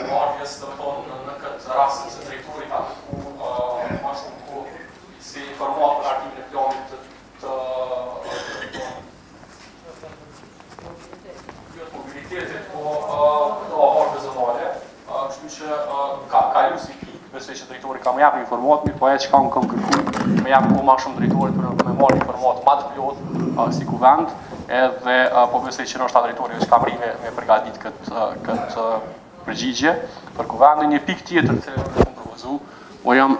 Marrjes ardhmjes, domethënë në këtë rast se drejtori ka kërkuar më shumë kohë si informat për arkimin e planit të mobilitetit, po këto hartë zonale, kështu që ka ju si pikë, besoj që drejtori ka më jap informat, mirë po ajo që kam kërkuar, më jap më shumë drejtorit për me marrë informat më të plot si kuvend, edhe po besoj që ndoshta drejtori që ka rrinë me përgatit këtë përgjigje për kuvendin. Një pikë tjetër që kam propozuar, jam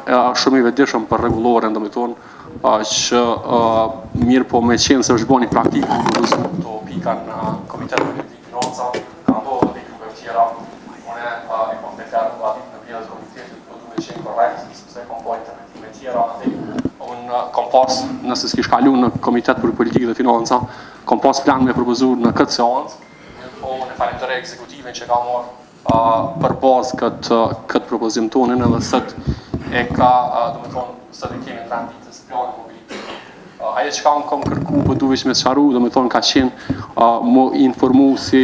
shumë i vetëdijshëm për rregullorën, domethënë që mirë po me qenë se është bëni praktikë këto pika në Komitetin Politik Financa, ka ndodhur edhe grupe të tjera, unë e kam deklaruar në pjesë të komitetit, po duhet të qenë korrekt, sepse kam po interpretime të tjera, unë kam pas, nëse s'kish kalu në Komitet për Politikë dhe Financa, kam pas plan me propozuar në këtë seancë, po unë falenderoj ekzekutivin që ka marrë për bazë këtë propozim tonin, edhe sot e ka, domethënë, sot e kemi në renditës planin mobilitet. Ajo që kam kërku, po duhet me sqaru, domethënë ka qenë më informu si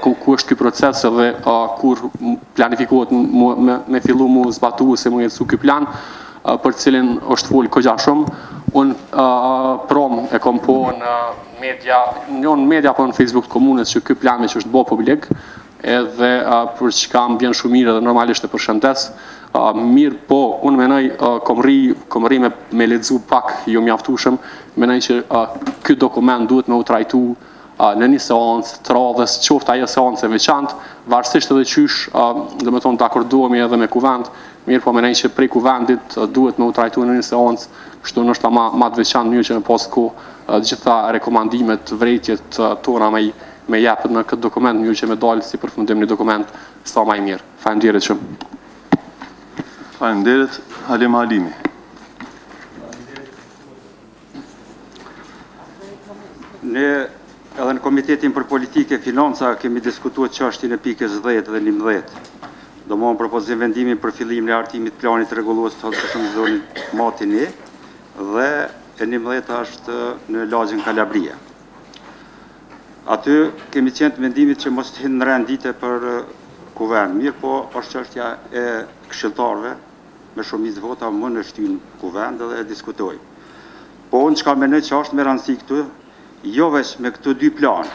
ku është ky proces edhe kur planifikohet me fillu mu zbatu se mu jetësu ky plan, për cilin është folë këgja shumë. Unë prom e kom po në media, jo në media, po në Facebook të komunës që ky plan që është bo publik, edhe për që kam bjen shumë mirë edhe normalisht e për shëndes. Mirë po, unë menaj kom ri me lexu pak jo mjaftueshëm, menaj që ky dokument duhet me u trajtu në një seancë të radhës, qoftë ajo seancë e veçantë, varësisht edhe qysh, domethënë të akordohemi edhe me kuvend, mirë po menaj që prej kuvendit duhet me u trajtu në një seancë, kështu nështë ma të veçantë mirë që me pas kohë gjitha rekomandimet, vërejtjet tona me jepët në këtë dokument, mirë që me dalë si përfundim një dokument sa ma i mirë. Faleminderit shumë. Faleminderit, Halim Halimi. Ne edhe në Komitetin për Politikë e Financa kemi diskutuar çështjen e pikës 10 dhe 11. Do mohon propozim vendimin për fillimin e hartimit planit rregullues të zonit Matin E dhe e 11 është në lagjin Kalabria. Aty kemi qenë të mendimit që mos të hinë në rendite për kuvend, mirë po është çështja e këshilltarëve me shumicë vota më në shtyn kuvend dhe e diskutojmë. Po unë çka mendoj që është me rëndësi këtu, jo veç me këto dy plan,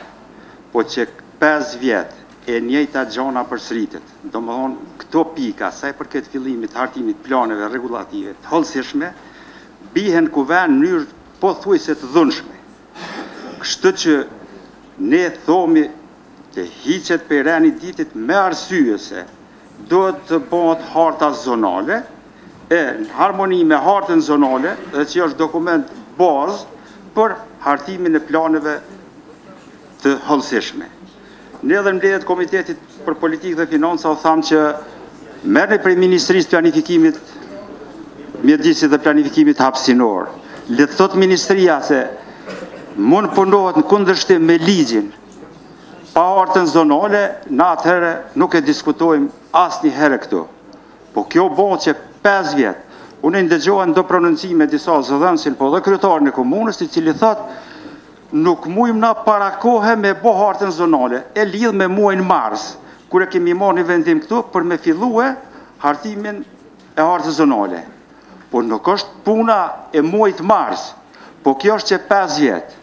po që 5 vjet e njëjta gjona përsëritet. Domethënë këto pika, sa i përket fillimit, hartimit planeve rregullative të hollësishme, bihen kuvend në mënyrë pothuajse të dhunshme. Kështu që ne thomi të hiqet për reni ditit me arsye se duhet të bëhet harta zonale, e në harmoni me hartën zonale, dhe që është dokument bazë për hartimin e planeve të hollësishme. Ne dhe mbledhjet Komitetit për Politikë dhe Financa o thamë që merrni prej Ministrisë Planifikimit, Mjedisit dhe Planifikimit hapësinor. Le të thotë Ministria se mund punohet në kundërshtim me ligjin pa hartën zonale, në atëherë nuk e diskutojmë asnjëherë këtu. Po kjo bëhet që 5 vjet. Unë ndëgjova ndo prononcime disa zëdhënësin, po dhe kryetarën e komunës, i cili thotë nuk mujmë na para kohe me bo hartën zonale, e lidh me muajin mars, kur e kemi marrë një vendim këtu për me fillue hartimin e hartës zonale. Po nuk është puna e muajit mars, po kjo është që 5 vjet.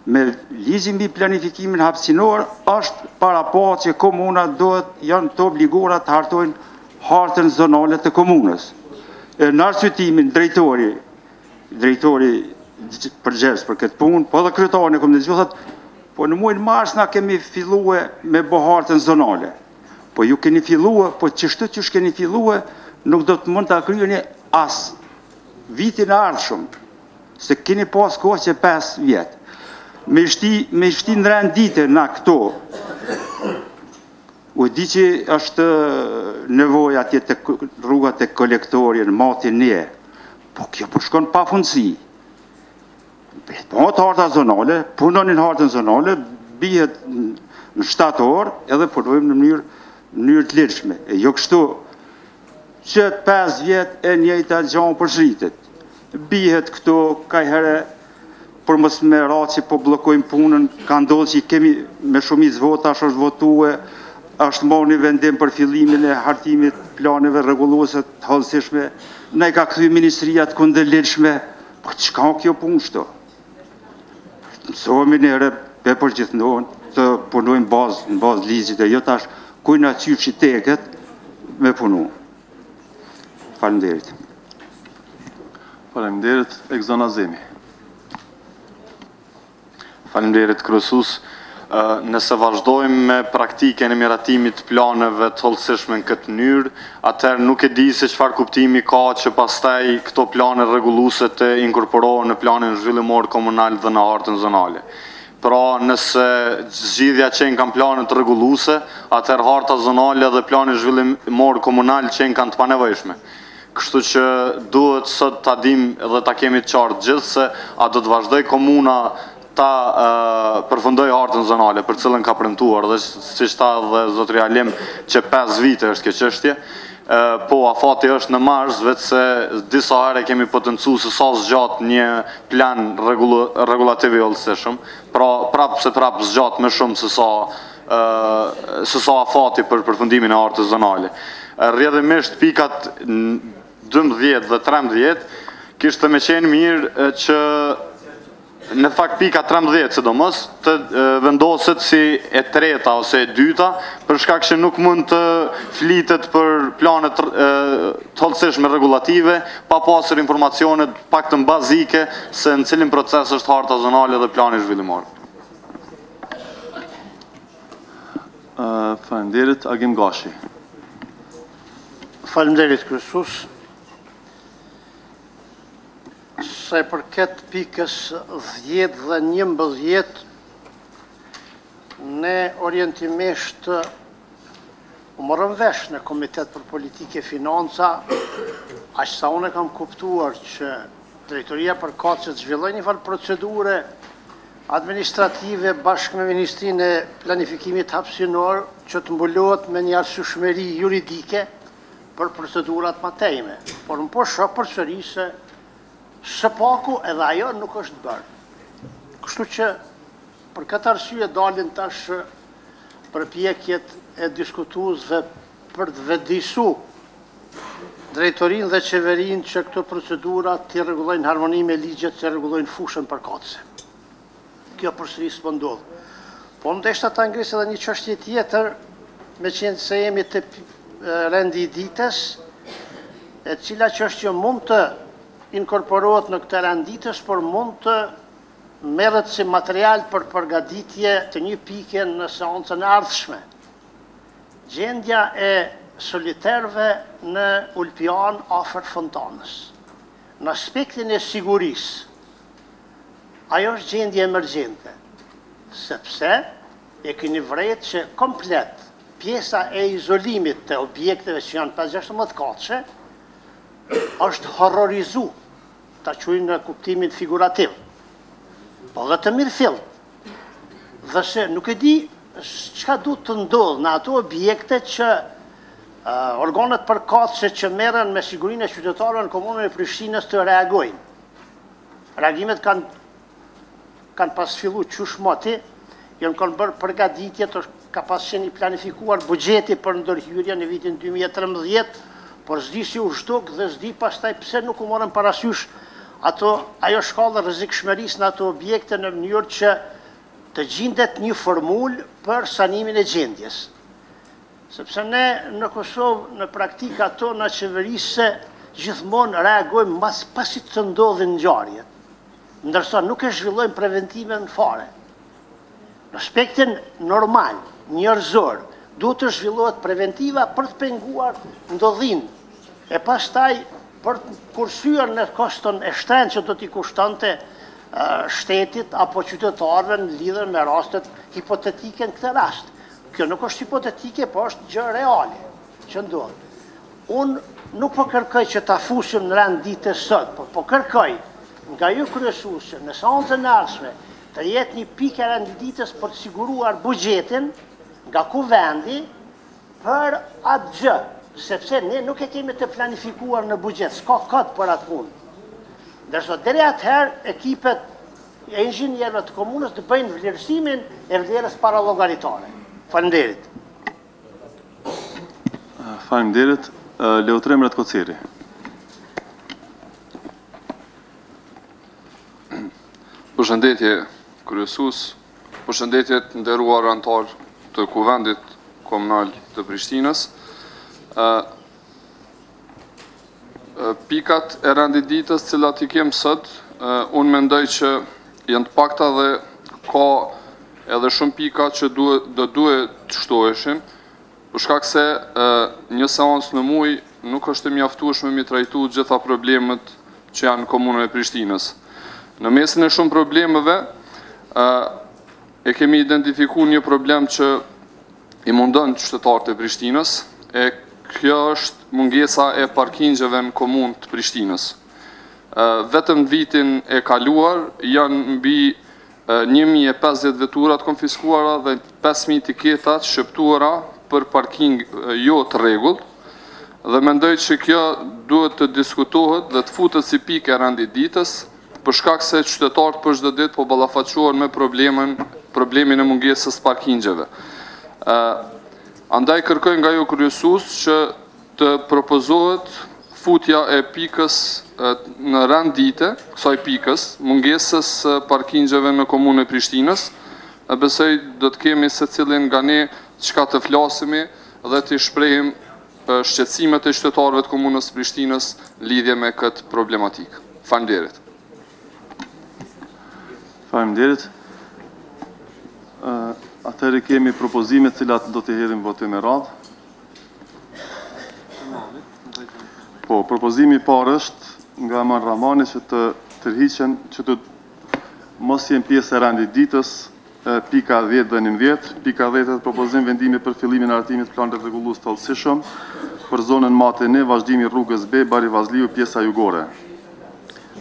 Me ligjin mbi planifikimin hapësinor është para pa që komunat janë të obliguara të hartojnë hartën zonale të komunës. Në arsyetimin drejtori përgjegjës për këtë punë, po dhe kryetarën e komunës thotë, po në muajin mars na kemi filluar me bë hartën zonale. Po ju keni filluar, po çështë që keni filluar nuk do të mund ta kryeni as vitin e ardhshëm, se keni pas kohë që 5 vjet. Me shti në rendite na këto, u di që është nevoja atje të rrugat e kolektorin, Matin E, po kjo përshkon pa fundësi. Bëhet harta zonale, punonin hartën zonale, bihet në 7 orë, edhe punojmë në mënyrë të lirshme. E jo kështu që 5 vjet e njëjta gjë përsëritet. Bihet këtu kajherë për mos me ra që po blokojmë punën, ka ndodhë që kemi me shumicë vota, është votue është marrë një vendim për fillimin e hartimit planeve rregulluese të hollësishme, ne ka kthy ministria të kundërligjshme, po çka kjo punë shto? Mësohemi nere pe përgjithënohen të punojmë në bazë ligjit e jo tash kujna qyfshi teket me punu. Faleminderit. Faleminderit, Egzon Azemi. Faleminderit, kryesues. Nëse vazhdojmë me praktikën e miratimit të planeve të hollësishme në këtë mënyrë, atëherë nuk e di se çfarë kuptimi ka që pastaj këto plane rregulluese të inkorporohen në planin zhvillimor komunal dhe në hartën zonale. Pra, nëse zgjidhja qenë kanë planet rregulluese, atëherë harta zonale dhe plani zhvillimor komunal qenë kanë të panevojshme. Kështu që duhet sot ta dim dhe ta kemi të qartë gjithë se a do të vazhdoj komuna ta përfundoj hartën zonale për cilën ka premtuar dhe siç tha dhe zotëri Alim që 5 vite është kjo çështje, po afati është në mars, vetë se disa herë kemi potencuar se sa zgjat një plan rregullativ i hollësishëm, pra prapë zgjat më shumë se sa afati për përfundimin e hartës zonale. Rrjedhimisht pikat 12 dhe 13 kishte më qenë mirë që në fakt pika 13 sidomos të vendoset si e treta ose e dyta, për shkak që nuk mund të flitet për planet të hollësishme rregulative pa pasur informacione paktën bazike se në cilin proces është harta zonale dhe plani zhvillimor. Faleminderit, Agim Gashi. Faleminderit, kryesues. Se përket pikës 10 dhe 11, ne orientimisht u morëm vesh në Komitet për Politikë e Financa, aq sa unë kam kuptuar që Drejtoria për Kace zhvilloi një farë procedure administrative bashkë me Ministrinë e Planifikimit Hapësinor që të mbulohet me një arsyeshmëri juridike për procedurat matejme. Por më po shoh përsëri se së paku edhe ajo nuk është bërë. Kështu që për këtë arsye dalin tash përpjekjet e diskutuesve për të vedisu drejtorinë dhe qeverinë që këto procedura të rregullojnë harmoni me ligjet që rregullojnë fushën përkatëse. Kjo përsëri s'po ndodh. Po ndeshta ta ngris edhe një çështje tjetër, me qenë se jemi te rendi i ditës, e cila çështje mund të inkorporohet në këtë renditës, por mund të merret si material për përgatitje të një pike në seancën e ardhshme. Gjendja e soliterëve në Ulpian afër fontanës. Në aspektin e sigurisë, ajo është gjendje emergjente, sepse e keni vërejt që komplet pjesa e izolimit të objekteve që janë 5-16 katëshe është horrorizu, ta quajmë në kuptimin figurativ, po dhe të mirë fill. Dhe se nuk e di çka duhet të ndodhë në ato objekte që organet përkatëse që merren me sigurinë e qytetarëve në komunën e Prishtinës të reagojnë. Reagimet kanë pas filluar qysh moti, janë kanë bërë përgatitje, ka pas qenë i planifikuar buxheti për ndërhyrje në vitin 2013, por s'di si u zhduk dhe s'di pastaj pse nuk u morën parasysh ajo shkallë rrezikshmërisë në ato objekte në mënyrë që të gjendet një formulë për sanimin e gjendjes. Sepse ne në Kosovë, në praktika tona qeverisë, gjithmonë reagojmë pasi të ndodhin ngjarje, ndërsa nuk e zhvillojmë preventive në fare. Në aspektin normal, njerëzor, duhet të zhvillohet preventiva për të penguar ndodhinë, e pastaj për të kursyer në koston e shtrenjtë që do t'i kushtonte shtetit apo qytetarëve në lidhje me rastet hipotetike në këtë rast. Kjo nuk është hipotetike, po është gjë reale që ndodh. Unë nuk po kërkoj që ta fusim në rend ditës sot, po kërkoj nga ju kryesues në seancën e ardhshme të jetë një pikë e renditës për të siguruar buxhetin nga Kuvendi për atë gjë, sepse ne nuk e kemi të planifikuar në buxhet, s'ka kod për atë punë. Ndërsa deri atëherë ekipet e inxhinierëve të komunës të bëjnë vlerësimin e vlerës parallogaritare. Faleminderit. Faleminderit. Leotremrat Koceri. Përshëndetje kryesues, përshëndetje të nderuar anëtar të Kuvendit Komunal të Prishtinës. Pikat e rendit ditës cilat I kem sot, unë mendoj që janë të pakta dhe ka edhe shumë pika që do duhet të shtoheshin, për shkak se një seancë në muaj nuk është e mjaftueshme mi trajtu gjitha problemet që janë në komunën e Prishtinës. Në mesin e shumë problemeve, e kemi identifiku një problem që I mundon qytetarët e Prishtinës, e kjo është mungesa e parkingjeve në komunë të Prishtinës. Vetëm vitin e kaluar, janë mbi 1050 veturat konfiskuara dhe 5000 tiketat shëptuara për parking jo të rregullt, dhe mendoj që kjo duhet të diskutohet dhe të futet si pikë e rendit ditës, për shkak se qytetarët për çdo ditë po ballafaqohen me problemin e mungesës parkingjeve. Andaj kërkoj nga ju kryesues që të propozohet futja e pikës në rend dite, kësaj pikës, mungesës parkingjeve në komunën e Prishtinës, e besoj do të kemi secilin nga ne çka të flasimi dhe të shprehim shqetësimet e qytetarëve të komunës së Prishtinës lidhje me këtë problematikë. Faleminderit. Faleminderit. Atëherë kemi propozime të cilat do të hedhim votim me radhë. Po, propozimi I parë është nga Eman Ramani që të tërhiqen që të mos jenë pjesë e rendit ditës pika 10 dhe 11. Pika 10 është propozim vendimi për fillimin e hartimit planit rregullues të hollësishëm për zonën Matene, vazhdimi rrugës B, Bari Vazliu, pjesa jugore.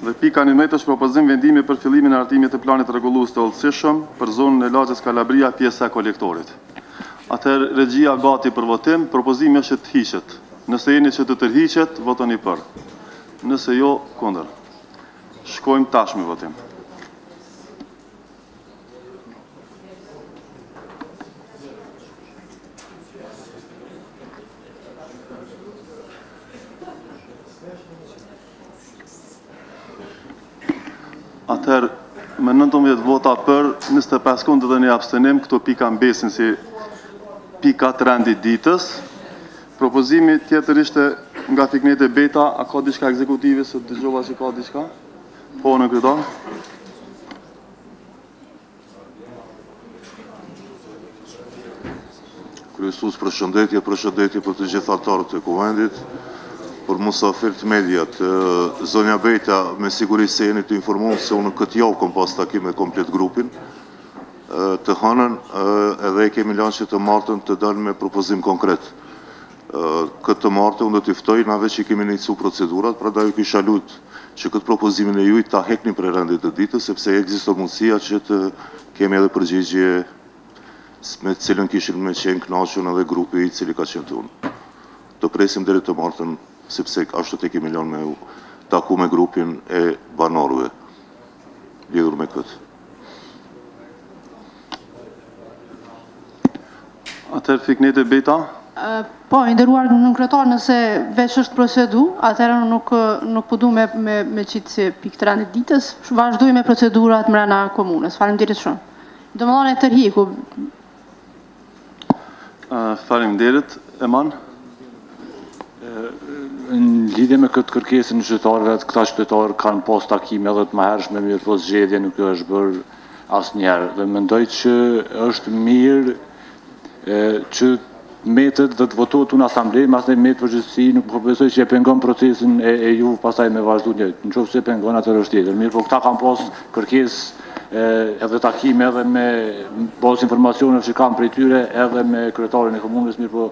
Dhe pika 11 është propozim vendimi për fillimin e hartimit të planit rregullues të hollësishëm për zonën e Lagjës Kalabria, pjesa e kolektorit. Atëherë regjia gati për votim, propozimi është që të hiqet. Nëse jeni që të tërhiqet, votoni për. Nëse jo, kundër. Shkojmë tashmë votim. Atëherë, me 19 vota për, 25 kundër dhe një abstenim, këto pika mbesin si pika të rendit ditës. Propozimi tjetër ishte nga Fiknete Beta, a ka diçka ekzekutive, se dëgjova që ka diçka? Po, në kryetar. Kryesues, përshëndetje për të gjithë anëtarët e Kuvendit, për musafirët mediat. Zonja Beta, me siguri se jeni të informuar se unë këtë javë kom pas takim me komplet grupin, të hënën edhe kemi lanë që të martën të dalë me propozim konkret. Këtë martë unë do t'i ftoj, na veç që kemi njësu procedurat, pra da ju kisha lutë që këtë propozimin e juj ta hekni për rendit të ditës, sepse ekziston mundësia që të kemi edhe përgjigje me cilën kishin me qenë kënaqur edhe grupi I cili ka qenë të unë. Do presim deri të martën, sepse ashtu të kemi lanë me taku me grupin e banorëve, lidhur me këtë. Atëherë Fiknete Beta? Po, I nderuar në kryetar, nëse veç është procedu, atëherë nuk po du me qitë si pikë të rendit ditës, vazhdoj me procedurat mrena komunës. Faleminderit shumë. Domethënë e tërhiku. Faleminderit. Eman? Në lidhje me këtë kërkesën në qytetarëve, këta qytetarë kanë pas takime edhe të mëhershme, mirë po zgjedhja nuk është bërë asnjëherë. Dhe mendoj që është mirë që metet dhe të votohet unë asamblej, mas në metë përgjithësi, nuk përpesoj që e pengon procesin e ju pasaj me vazhdu një. Në qoftë se pengon atër është tjetër. Mirë, po këta kanë pas kërkesë edhe takime edhe me bazë informacionet që kam prej tyre edhe me kryetarin e komunës, mirë po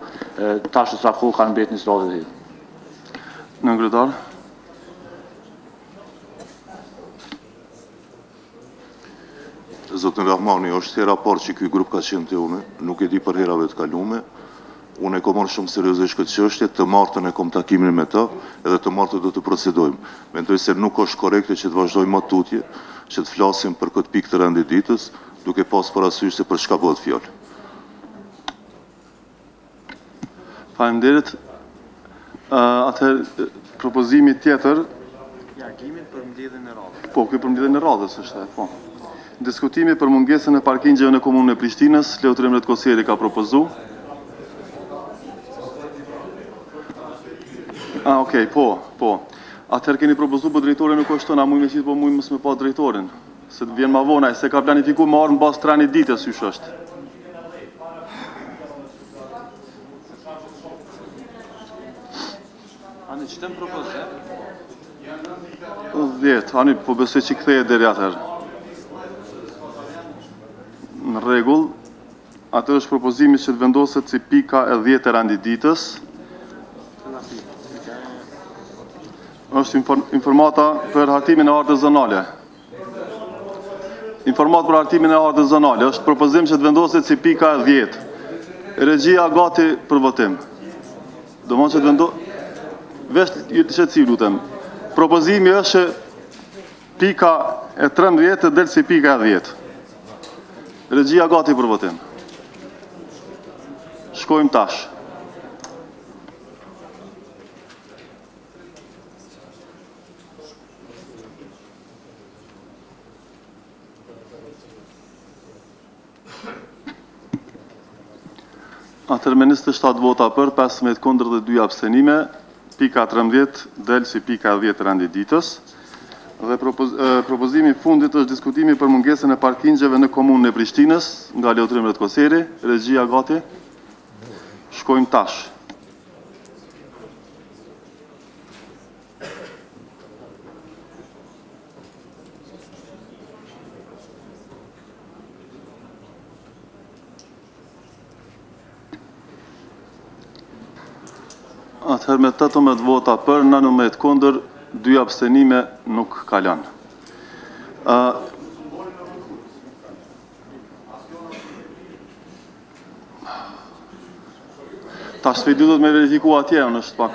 tashë sa kohë kanë mbet një situatë të tjetër. Në kryetar? Zotën Rahmani, është hera parë që ky grup ka qenë të une, nuk e di për herave të kalume. Unë e kom marrë shumë seriozisht këtë çështje, të martën e kom takimin me ta, edhe të martën do të procedojmë. Mendoj se nuk është korrekte që të vazhdojmë tutje, që të flasim për këtë pikë të rendit ditës, duke pas parasysh se për çka bëhet fjalë. Faleminderit. Atëherë, propozimi tjetër... Jargimin për mbledhjen e radhës. Po, kjo për mbledhjen e radhës është, po. Diskutimi për mungesën e parkingjeve në komunën e Prishtinës, Leutrim Redkosjeri ka propozu. Okej, po. Atëherë keni propozu për drejtore nuk është tëna, mujme qitë, po mujme mësë me pa drejtorin. Se të vjen ma vonaj, se ka planifiku me arë në basë trani ditës, ysh është. Ani, që të më propozë? 10, ani, po besoj që këtheje deri atëherë. Në regull, atër është propozimi që të vendoset si pika e 10 e randi ditës. është informata për hartimin e artezanale. Informat për hartimin e artezanale është propozim që të vendoset si pika e 10. Regjia gati për votim. Do më që të vendoset... Vesh ju të qëtësi, lutem. Propozimi është që pika e 13 të delë si pika e 10. Regjia gati për votim. Shkojmë tash. Atër me 27 vota për, 15 kundër dhe 2 abstenime, pika 13 del si pika 10 randi ditës. Dhe propozimi fundit është diskutimi për mungesën e parkingjeve në komunën e Prishtinës, nga Leutrim Redkosjeri, regjia gati. Shkojmë tash. Atëherë me 18 vota për, 19 kundër, 2 abstenime nuk kalan. Ta shpejt duhet me verifiku atje, në është pak.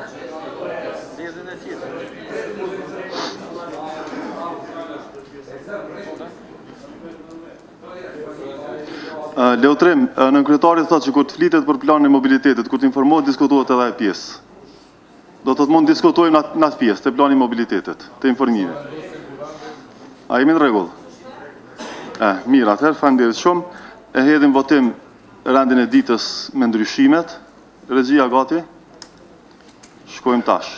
Leutrim, në kryetarit thot që kur të flitet për planin e mobilitetit, kur të informohet, diskutohet edhe e pjesë. Do të të mund diskutojmë në atë pjesë, të plani mobilitetit, të informime. A jemi në regull? Mirë, atëherë, faleminderit shumë. E hedhim votim rendin e ditës me ndryshimet. Regjia gati? Shkojmë tash.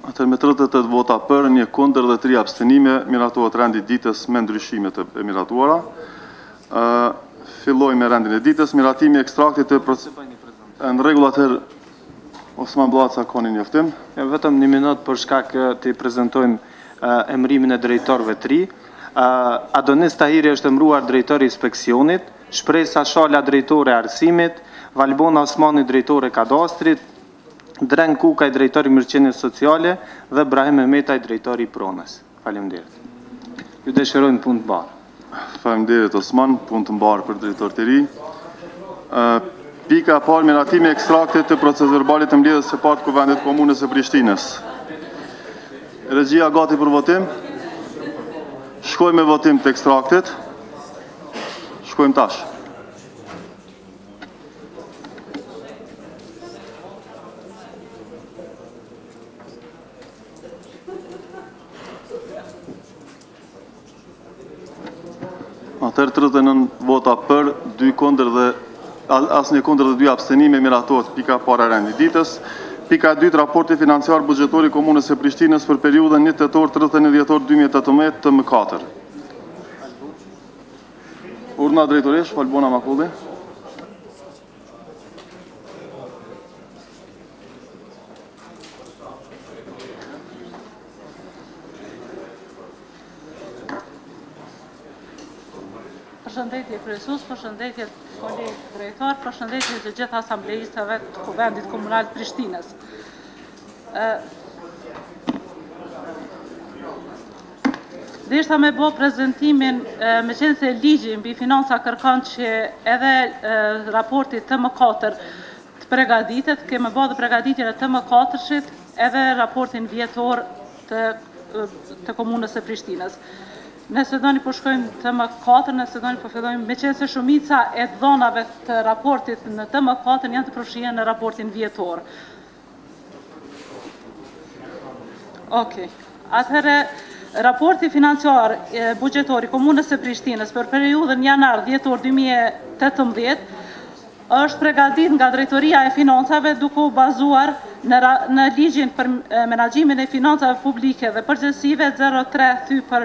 Atër me 38 vota për, 1 kundër dhe 3 abstenime, miratohet rendi ditës me ndryshimet e miratuara. Filloj me rendin e ditës, miratimi ekstraktit të në regull atër Osman Blaca koni njoftim. Vetëm 1 minutë për shkak të i prezentojmë emrimin e drejtorëve 3. Adonis Tahiri është emruar drejtori inspeksionit, Shpresa Shala drejtore arsimit, Valbona Osmani drejtore kadastrit, Dren Kukaj, drejtori mirëqenies sociale dhe Brahim Mehmetaj, drejtori pronës. Faleminderit. Ju dëshirojmë punë të mbarë. Faleminderit Osman, punë të mbarë për drejtor të ri. Pika parë, miratimi ekstraktit të proces verbalit të mbledhjes së parë të Kuvendit Komunës së Prishtinës. Regjia gati për votim? Shkojmë me votim të ekstraktit. Shkojmë tash. Atër 39 vota për, 2 kundër dhe asnjë kundër dhe 2 abstenime, miratohet pika para rendi ditës. Pika 2, raporti financiar buxhetor i Komunës së Prishtinës për periudhën 1 tetor 31 dhjetor 2018 të M4. Urna drejtoresh, Valbona Makulli. Përshëndetje kryesues, përshëndetje kolegë drejtor, përshëndetje të gjithë asamblejistëve të Kuvendit Komunal Prishtinës. Deshta me bo prezentimin me qenë se ligji mbi financa kërkon që edhe raportit të M4 të pregaditet, keme bo dhe pregaditjen e të M4-shit edhe raportin vjetor të komunës së Prishtinës. Nëse doni po shkojmë të më 4, nëse doni po fillojmë, me qenë se shumica e dhonave të raportit në të më 4 janë të përfshirë në raportin vjetor. Okej. Atëherë, raporti financiar buxhetor i komunës së Prishtinës për periudhën janar-dhjetor 2018 është përgatitur nga Drejtoria e Financave duke u bazuar në ligjin për menaxhimin e financave publike dhe përgjegjësive 03 thy për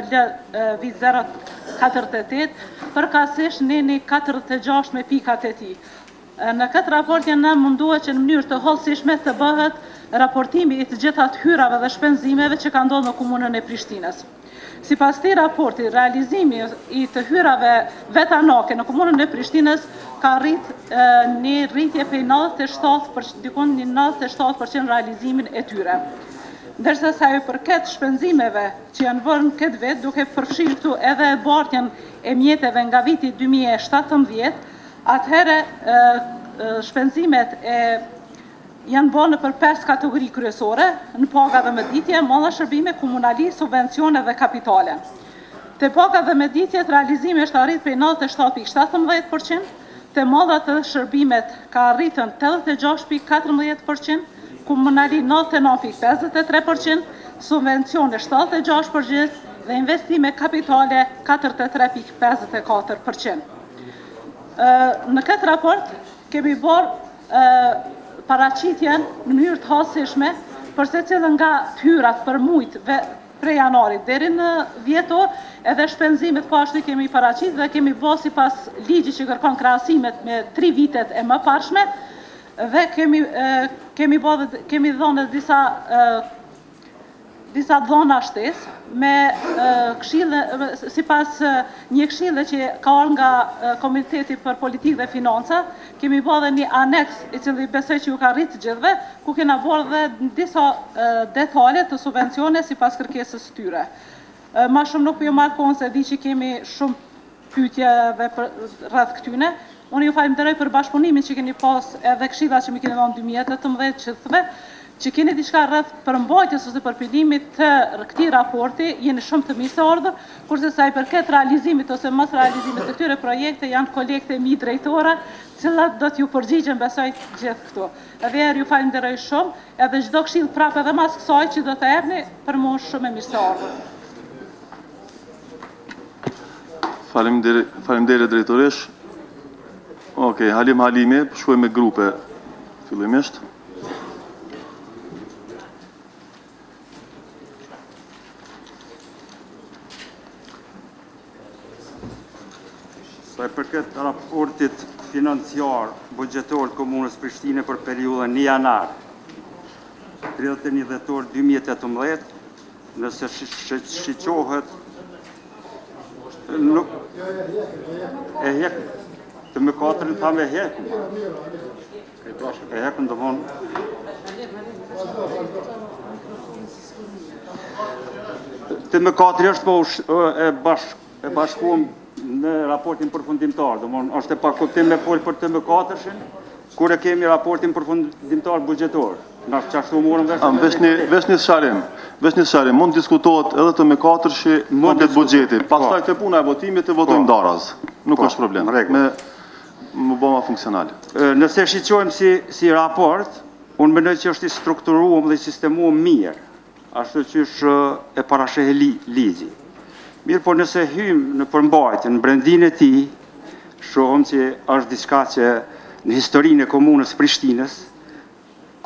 vit 048 përkatësisht neni 46 me pikat e tij. Në këtë raport janë munduar që në mënyrë të hollësishme të bëhet raportimi i të gjitha të hyrave dhe shpenzimeve që ka ndodhur në komunën e Prishtinës. Sipas këtij raporti, realizimi i të hyrave vetanake në komunën e Prishtinës ka një rritje prej 97% realizimin e tyre. Ndërsa sa i përket shpenzimeve që janë vënë këtë vit, duke përfshirë këtu edhe bartjen e mjeteve nga viti 2017, atëherë shpenzimet janë bënë për 5 kategori kryesore, në paga dhe mëditje, malla shërbime, komunali, subvencione dhe kapitale. Te paga dhe mëditjet, realizimi është arrit prej 97,17%, te mallat dhe shërbimet ka arritën 86,14%, komunali 99,53%, subvencione 76% dhe investime kapitale 43,54%. Në këtë raport kemi bërë paraqitjen në mënyrë të hollësishme për secilën nga hyrat për muajt prej janarit deri në dhjetor, edhe shpenzimet po ashtu kemi paraqitur dhe kemi bërë sipas ligjit që kërkon krahasimet me 3 vitet e mëparshme dhe kemi dhënë disa dhona shtesë me sipas një këshille që ka ardhur nga Komiteti për Politikë dhe Financa, kemi bërë dhe një aneks i cili besoj që ju ka rritë gjithve, ku kena bërë dhe disa detaje të subvencione sipas kërkesës tyre. Ma shumë nuk po ju marr kohën se di që kemi shumë pyetjeve rreth këtyne. Unë ju falenderoj për bashkëpunimin që keni pas edhe këshillat që më keni dhënë 2018 që thve, që keni diçka rreth përmbajtjes ose përpilimit të këtij raporti, jeni shumë të mirëseardhur, kurse sa i përket realizimit ose mos realizimit të këtyre projekte janë kolegët e mi drejtora, të cilat do t'ju përgjigjen besoj gjithë këtu. Edhe ju falenderoj shumë, edhe çdo këshill prapë edhe mas kësaj që do të jepni për mua shumë e mirëseardhur. Faleminderit drejtoresh. Okej, halime, shkojmë me grupe fillimisht. Sa i përket raportit financiar buxhetor të komunës Prishtinë për periudhën janar 31 dhjetor 2018, nëse shiqohet nuk e hek të më 4 tha me hek. E hekën domon të më 4 është po e bashkuam në raportin përfundimtar, domthon është e pakuptim me fol për të më4-shin, kur e kemi raportin përfundimtar buxhetor. Na çashtu morëm vesh një sharrim, mund diskutohet edhe të më4-shi komplet buxheti. Pastaj te puna e votimit të votojmë daraz. Nuk është problem. Më bëma funksionale. Nëse shiqojmë si raport, unë mendoj që është i strukturuar dhe i sistemuar mirë, ashtu që është e parasheh ligji. Mirë, por nëse hymë në përmbajtje, në brendin e tij, shohëm që është diçka që në historinë e komunës Prishtinës,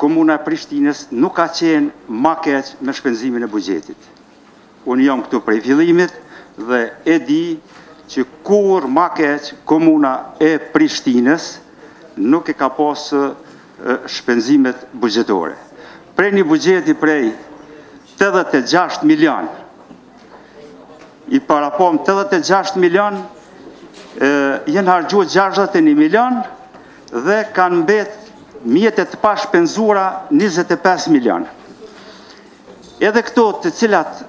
komuna e Prishtinës nuk ka qenë ma keq me shpenzimin e buxhetit. Unë jam këtu prej fillimit dhe e di që kur ma keq komuna e Prishtinës nuk e ka pas shpenzimet buxhetore. Prej një buxheti prej 86 milion, i parapom 86 milion, jenë hargjuar 61 milion dhe kanë mbet mjetet të pashpenzura 25 milion. Edhe këto të cilat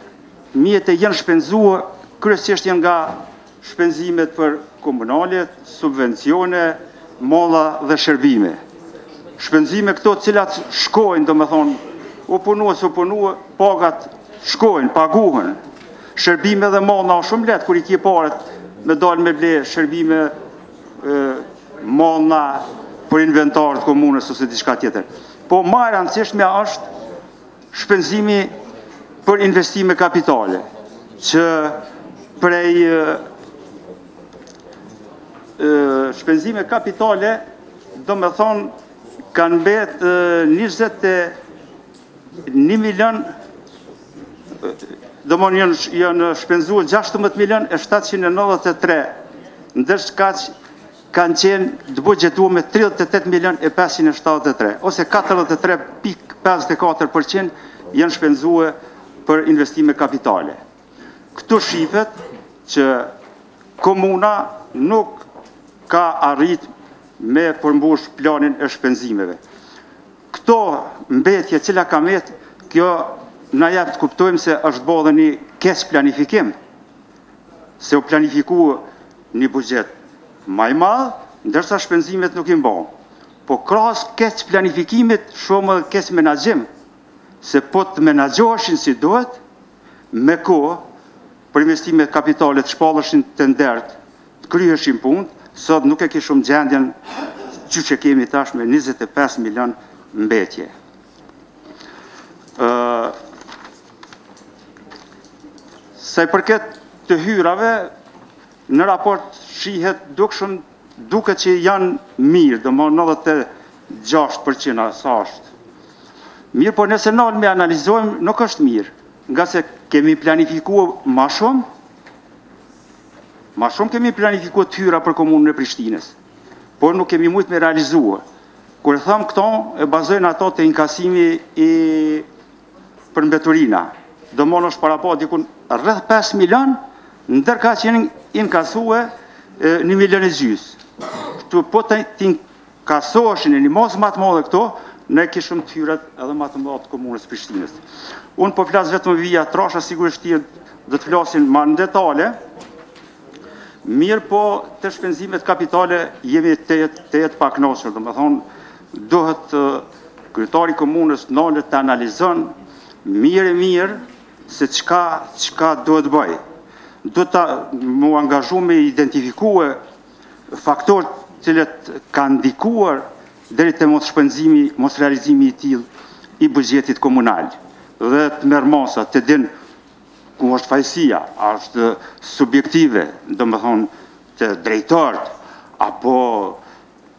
mjetet jenë shpenzuar, kryesisht janë nga shpenzimet për komunalet, subvencione, molla dhe shërbime. Shpenzime këto të cilat shkojnë, do me thonë, u punua, pagat shkojnë, paguhen, shërbime dhe mallna shumë letë, kur i kje paret me dalë me ble shërbime mallna për inventarët komunës ose diçka tjetër. Po ma e rëndësishme është shpenzimi për investime kapitale, që prej shpenzime kapitale, do me thonë, kanë bet 21 milion, do më janë shpenzuar 16 milion e 793, ndërsa kanë qenë të buxhetuar me 38 milion e 573, ose 43,54% janë shpenzuar për investime kapitale. Këtu shifet që komuna nuk ka arrit me përmbush planin e shpenzimeve. Këto mbetje cila ka met, kjo na jep të kuptojmë se është bodhe një kes planifikim, se u planifiku një buxhet maj madh, ndërsa shpenzimet nuk i mban. Po krahas kes planifikimit shumë edhe kes menaxhim, se po të menaxhoheshin si duhet, me kohë, për investimet kapitale të shpalleshin të ndert, të kryheshin punë, sot nuk e kishim gjendjen që që kemi tash me 25 milion mbetje. Sa i përket të hyrave, në raport shihet duke që janë mirë, do më 96% sa është. Mirë, por nëse nalë me analizojmë, nuk është mirë, nga se kemi planifikuar ma shumë kemi planifikuar të hyra për komunën e Prishtinës, por nuk kemi mujtë me realizuar. Kur e thamë këto, e bazojnë ato të inkasimi për mbeturina. Do më është para po dikun rreth 5 milion, ndërka që jenë inkasue 1 milion e gjys. Këtu po të inkasoheshin e një mos matë modhe këto, ne kishëm të hyrat edhe matë modhe të komunës Prishtinës. Unë po flasë vetëm vija trasha, sigurisht tjerë dhe të flasin ma në detale, mirë po të shpenzimet kapitale jemi të jetë pak nosër, dhe me thonë, duhet kryetari komunës nëllë të analizën mirë se qka duhet bëj. Duhet të mu angazhu me identifikue faktorët cilët kanë ndikuar deri te mos shpenzimi, mos realizimi i tillë i buxhetit komunal. Dhe të merr masa, të din ku është fajësia, është subjektive, do më thonë të drejtorët, apo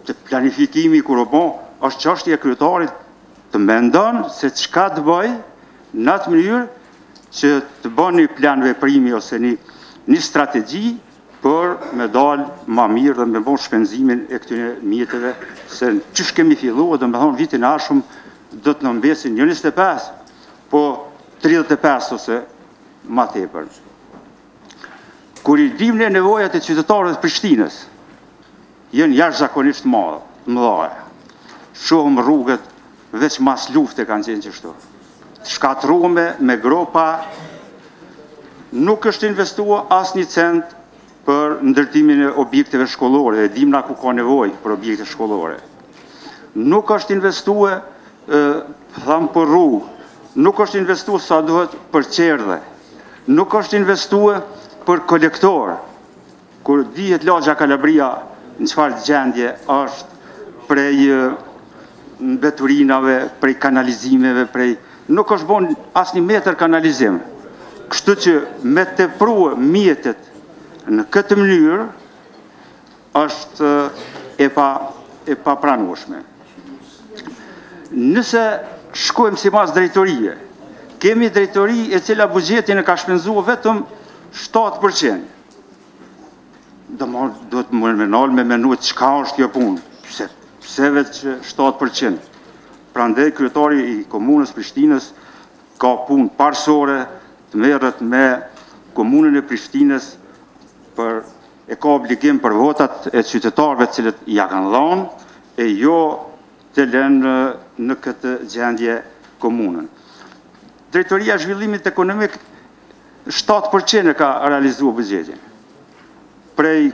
të planifikimi kur o bon, është çështja e kryetarit të mendon se çka të bëj në atë mënyrë që të bën një plan veprimi ose një strategji për me dalë ma mirë dhe me bon shpenzimin e këtyre mjetëve, se çish kemi filluar, do me thonë vitin ashum do të në mbesin 25, po 35 ose ma tepër. Kur i dim në nevojat e qytetarëve të Prishtinës, jenë jashtëzakonisht mëdha. Shohëm rrugët, veç mas lufte kanë qenë qështu. Të shkatrume me gropa, nuk është investua as një cent për ndërtimin e objekteve shkollore, e dim na ku ka nevojë për objekte shkollore. Nuk është investua, thamë për rrugë, nuk është investua sa duhet për qerdhe, nuk është investua për kolektor, kur dihet lagja Kalabria në çfarë gjendje është prej mbeturinave, prej kanalizimeve, nuk është bon as një metër kanalizim. Kështu që me tepruar mjetet në këtë mënyrë është e pa pranueshme. Nëse shkojmë si mas drejtorie, kemi drejtori e cila buxhetin e ka shpenzuar vetëm 7%. Duhet më menal me menuet çka është kjo punë, pse vetë 7%. Prandaj kryetari i komunës Prishtinës ka punë parsore të merret me komunën e Prishtinës e ka obligim për votat e qytetarëve të cilët ja kanë dhënë e jo të lënë në këtë gjendje komunën. Drejtoria e Zhvillimit Ekonomik 7% e ka realizuar buxhetin. Prej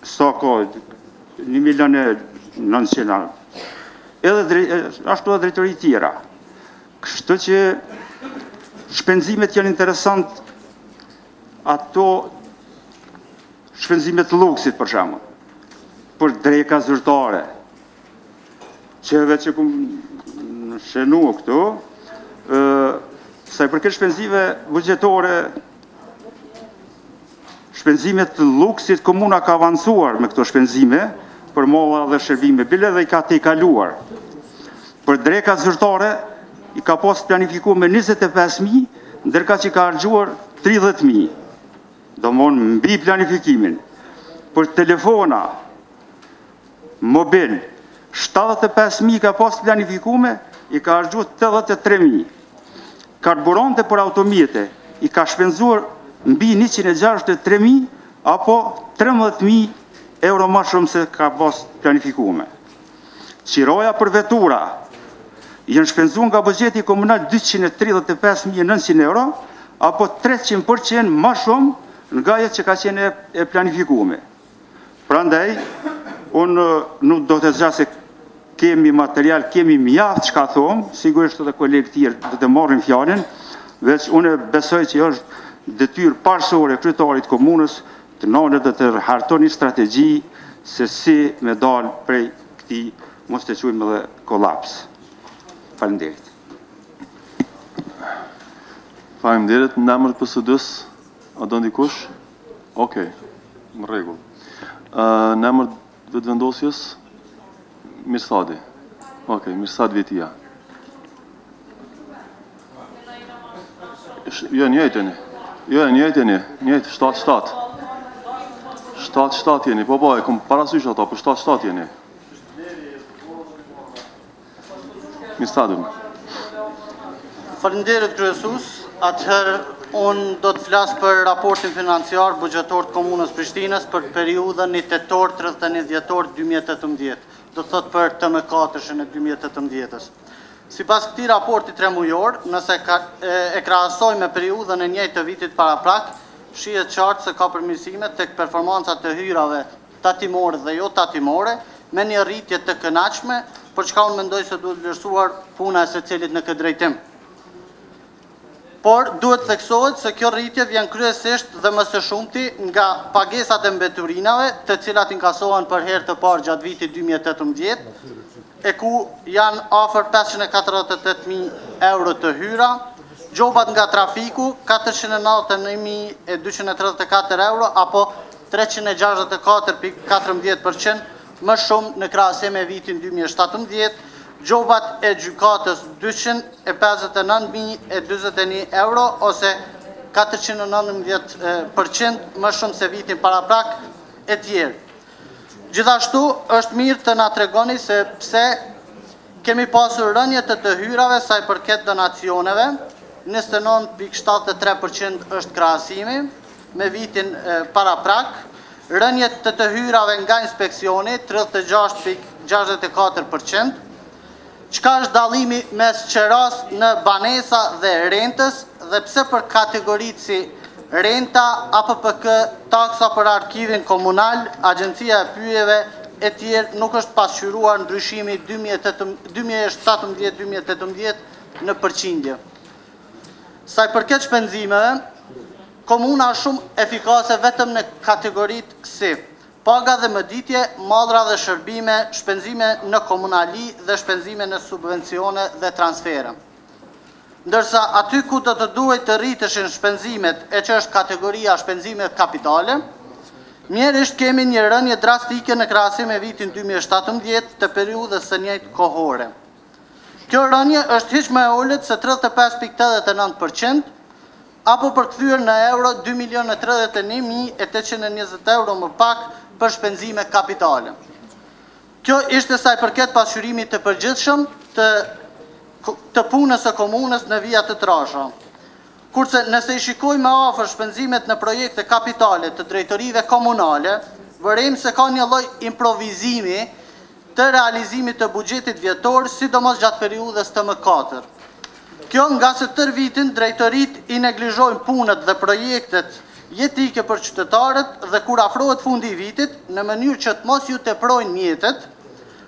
sa ka 1.900.000. Edhe ashtu edhe drejtori tjera. Kështu që shpenzimet janë interesant, ato shpenzimet luksit për shembull, për dreka zyrtare, që edhe që kum shenu këtu, sa i përket shpenzive buxhetore, shpenzimet luksit, komuna ka avancuar me këto shpenzime për molla dhe shërbime bile dhe i ka tejkaluar. Për dreka zyrtare i ka pas planifikuar me 25.000, ndërka që ka harxuar 30.000. Domthon mbi planifikimin. Për telefona mobil 75.000 ka pas planifikuar, i ka harxuar 83.000. Karburante për automjete i ka shpenzuar mbi 163.000 apo 13.000 euro më shumë se ka pas planifikuar. Qiroja për vetura janë shpenzuar nga buxheti komunal 235.900 euro apo 300% më shumë nga ajo që ka qenë e planifikuar. Prandaj, unë nuk do të zgjasë se kemi material, kemi mjaft çka thom, sigurisht edhe kolegë tjerë do të marrin fjalën, veç unë besoj që është detyrë parësore e kryetarit komunës të nënët dhe të hartoni strategji se si me dalë prej këtij, mos të quajmë edhe kolaps. Faleminderit. Faleminderit. Në emër të PSD-s, a do ndikush? Okej, në rregull. Në emër të vetëvendosjes, Mirsadi. Okej, Mirsad Vetia. Jo, njëjteni. Jo, njëjteni. 7-7. 7-7 jeni. Po, e kom parasysh ato, për 7-7 jeni. Mirsadun. Faleminderit kryesues. Atëherë unë do të flas për raportin financiar buxhetor të komunës Prishtinës për periudhën 1 tetor 31 dhjetor 2018. Do të thot për TM4-shën e 2018-s. Sipas këtij raporti 3 mujor, nëse e krahasojmë me periudhën e njëjtë të vitit paraprak, shihet qartë se ka përmirësime tek performancat e hyrave tatimore dhe jo tatimore, me një rritje të kënaqshme, për çka unë mendoj se duhet vlerësuar puna e secilit në këtë drejtim. Por duhet theksohet se kjo rritje vjen kryesisht dhe më së shumti nga pagesat e mbeturinave, të cilat inkasohen për herë të parë gjatë vitit 2018, e ku janë afër 548.000 euro të hyra, gjobat nga trafiku 499.234 euro apo 364.14% më shumë në krahasim me vitin 2017, gjobat e gjykatës 259.021 euro ose 419% më shumë se vitin paraprak e tjerë. Gjithashtu është mirë të na tregoni se pse kemi pasur rënje të hyrave sa i përket donacioneve, 29.73% është krahasimi me vitin paraprak, rënje të hyrave nga inspeksioni 36.64%, çka është dallimi mes qeras në banesa dhe rentës dhe pse për kategoritë si renta, APPK, taksa për arkivin komunal, agjencia e pyjeve e tjerë nuk është pasqyruar ndryshimi 2017-2018 në përqindje. Sa i përket shpenzimeve, komuna është shumë efikase vetëm në kategoritë si paga dhe mëditje, mallra dhe shërbime, shpenzime në komunali dhe shpenzime në subvencione dhe transfere. Ndërsa aty ku do të duhet të rriteshin shpenzimet e që është kategoria shpenzimet kapitale, mjerisht kemi një rënje drastike në krahasim me vitin 2017 të periudhës së njëjtë kohore. Kjo rënje është hiç më e ulët se 35.89%, apo përkthyer në euro 2.031.820 euro më pak për shpenzime kapitale. Kjo ishte sa i përket pasqyrimit të përgjithshëm të punës së komunës në vija të trasha. Kurse nëse i shikojmë më afër shpenzimet në projekte kapitale të drejtorive komunale, vërejmë se ka një lloj improvizimi të realizimit të buxhetit vjetor, sidomos gjatë periudhës TM4. Kjo nga se tër vitin drejtorit i neglizhojnë punët dhe projektet jetike për qytetarët dhe kur afrohet fundi i vitit, në mënyrë që të mos ju teprojnë mjetet,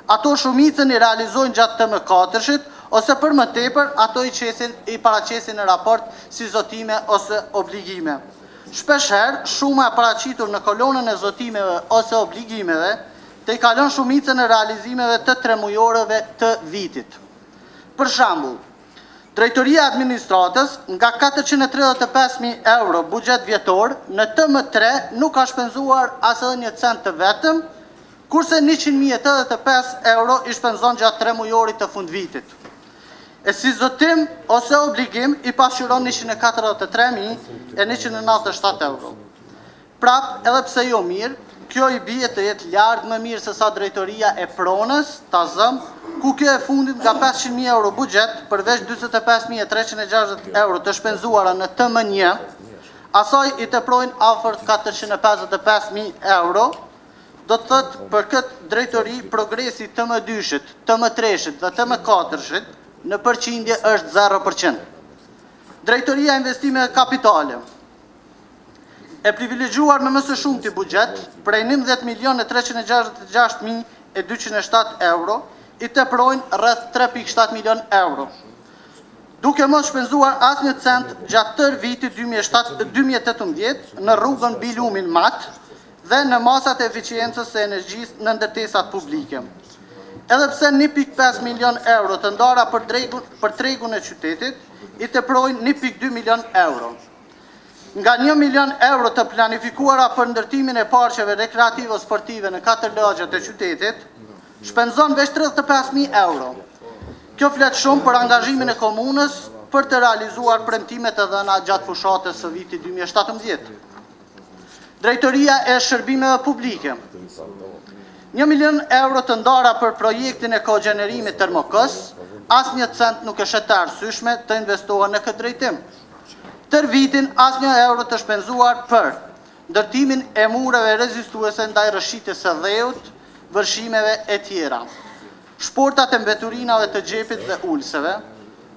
ato shumicën i realizojnë gjatë TM4-shit ose për më tepër ato i paraqesin në raport si zotime ose obligime. Shpeshherë, shuma e paraqitur në kolonën e zotimeve ose obligimeve të i kalon shumicën e realizimeve të 3 mujorëve të vitit. Për shembull, Drejtoria e Administratës nga 435.000 euro buxhet vjetor në TM3 nuk ka shpenzuar as edhe 1 cent të vetëm, kurse 100.085 euro i shpenzon gjatë 3 mujorit të fundvitit. E si zotim ose obligim i pasqyron 143.197 euro. Prap, edhe pse jo mirë, kjo i bie të jetë larg më mirë se sa drejtoria e pronës, tazëm, ku kjo e fundit nga 500.000 euro buxhet, përveç 45.360 euro të shpenzuara në TM1, asaj i teprojnë afër 455.000 euro, do të thëtë për këtë drejtori progresi TM2-shit, TM3-shit dhe TM4-shit në përqindje është 0%. Drejtoria e investimeve kapitale e privilegjuar me më së shumti buxhet, prej 19.366.207 euro, i teprojnë rreth 3.7 milion euro. Duke mos shpenzuar asnjë cent gjatë tërë vitit 2018 në rrugën Bilumin Mat dhe në masat e eficiencës së energjisë në ndërtesat publike. Edhe pse 1.5 milion euro të ndara për tregun e qytetit, i teprojnë 1.2 milion euro. Nga 1 milion euro të planifikuara për ndërtimin e parqeve rekreative sportive në 4 lagjet e qytetit, shpenzon veç 35.000 euro. Kjo flet shumë për angazhimin e komunës për të realizuar premtimet e dhëna gjatë fushatës së vitit 2017. Drejtoria e shërbimeve publike. 1 milion euro të ndara për projektin e kogjenerimit termokës, asnjë cent nuk është të arsyeshme të investohen në këtë drejtim. Tër vitin asnjë euro të shpenzuar për ndërtimin e mureve rezistuese ndaj rrëshitjes së dheut, vërshimeve e tjera, shportat e mbeturinave të xhepit dhe ulseve,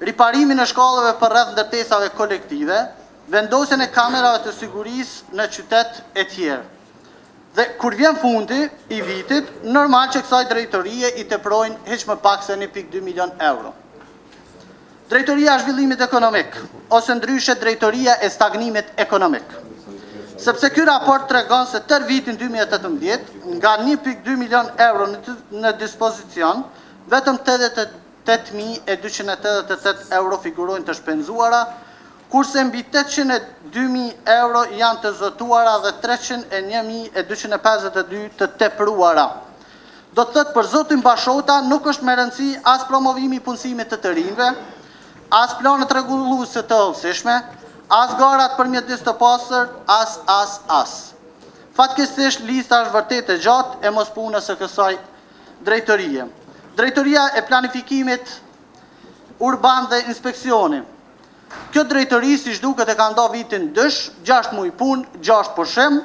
riparimin e shkallëve për rreth ndërtesave kolektive, vendosjen e kamerave të sigurisë në qytet e tjerë. Dhe kur vjen fundi i vitit, normal që kësaj drejtorie i teprojnë hiç më pak se 1.2 milion euro. Drejtoria e zhvillimit ekonomik, ose ndryshe drejtoria e stagnimit ekonomik. Sepse ky raport tregon se tër vitin 2018, nga 1.2 milion euro në dispozicion, vetëm 88.288 euro figurojnë të shpenzuara, kurse mbi 802.000 euro janë të zotuara dhe 301.252 të tepruara. Do të thëtë për zotin Bashota nuk është me rëndësi as promovimi i punësimit të rinjve, as planet rregulluese të hollësishme, as garat për mjedis të pastër, as. Fatkeqësisht lista është vërtet e gjatë e mospunës së kësaj drejtorie. Drejtoria e planifikimit urban dhe inspeksioni. Kjo drejtori si duket e ka nda vitin dësh, 6 muaj punë, 6 pushim,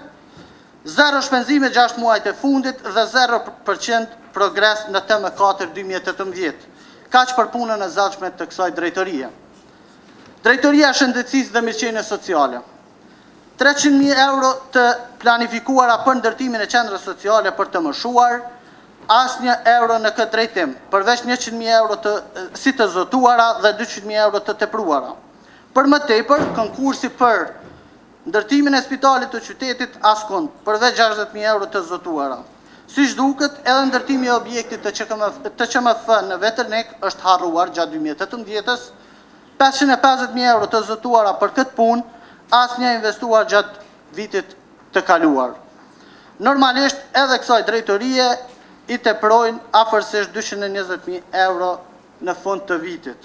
0 shpenzime 6 muajt e fundit dhe 0% progres në TM4 2018. Kaq për punën e zahtshme të kësaj drejtorie. Drejtoria e shëndetësisë dhe mirëqenies sociale. 300.000 euro të planifikuara për ndërtimin e qendrës sociale për të mëshuar, asnjë euro në këtë drejtim, përveç 100.000 euro si të zotuara dhe 200.000 euro të tepruara. Për më tepër, konkursi për ndërtimin e spitalit të qytetit askund, përveç 60.000 euro të zotuara. Siç duket, edhe ndërtimi i objektit të QMF në Veternik është harruar gjatë 2018-s, 550.000 euro të zotuara për këtë punë, asnjë investuar gjatë vitit të kaluar. Normalisht edhe kësaj drejtorie i teprojnë afërsisht 220.000 euro në fund të vitit.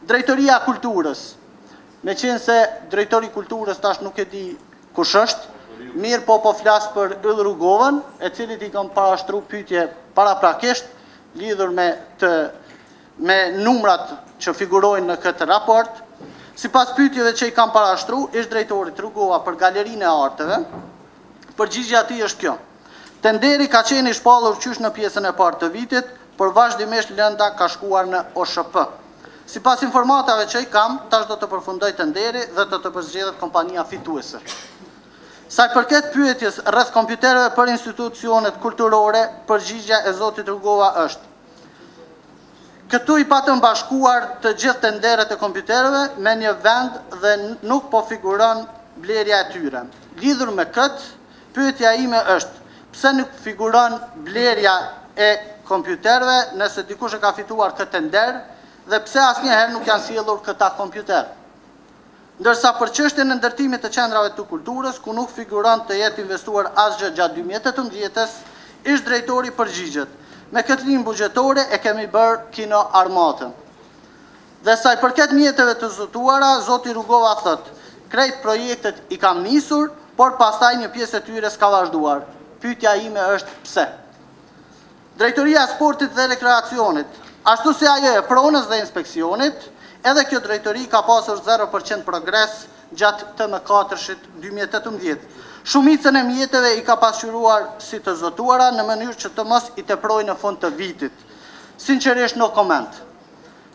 Drejtoria e kulturës. Me qenë se drejtori kulturës tash nuk e di kush është, mirë po flasë për Yll Rrugovën, e cilit i kam parashtru pyetje paraprakisht, lidhur me numrat që figurojnë në këtë raport. Sipas pyetjeve që i kam parashtru, ish drejtori Rrugova për Galerinë e Arteve, përgjigjja e tij është kjo. Tenderi ka qenë i shpallur qysh në pjesën e parë të vitit, por vazhdimisht lënda ka shkuar në OSHP. Sipas informatave që i kam, tash do të përfundoj tenderi dhe do të përzgjedhet kompania fituese. Sa i përket pyetjes rreth kompjuterëve për institucionet kulturore, përgjigjja e zotit Rrugova është: Këtu i patëm bashkuar të gjithë tenderet e kompjuterëve me një vend dhe nuk po figuron blerja e tyre. Lidhur me këtë, pyetja ime është, pse nuk figuron blerja e kompjuterëve nëse dikush e ka fituar këtë tender dhe pse asnjëherë nuk janë sjellur këta kompjuter. Ndërsa për çështjen e ndërtimit të qendrave të kulturës, ku nuk figuron të jetë investuar asgjë gjatë 2018-s, ish drejtori përgjigjet. Me këtë linjë buxhetore e kemi bërë kino armatën. Dhe sa i përket mjeteve të zotuara, zoti Rugova thot, krejt projektet i kam nisur, por pastaj një pjesë e tyre s'ka vazhduar. Pyetja ime është pse. Drejtoria e Sportit dhe Rekreacionit, ashtu si ajo e pronës dhe inspeksionit, edhe kjo drejtori ka pasur 0% progres gjatë të mëkatërshit 2018. Shumicën e mjeteve i ka pasqyruar si të zotuara në mënyrë që të mos i teprojnë në fund të vitit. Sinqerisht no comment.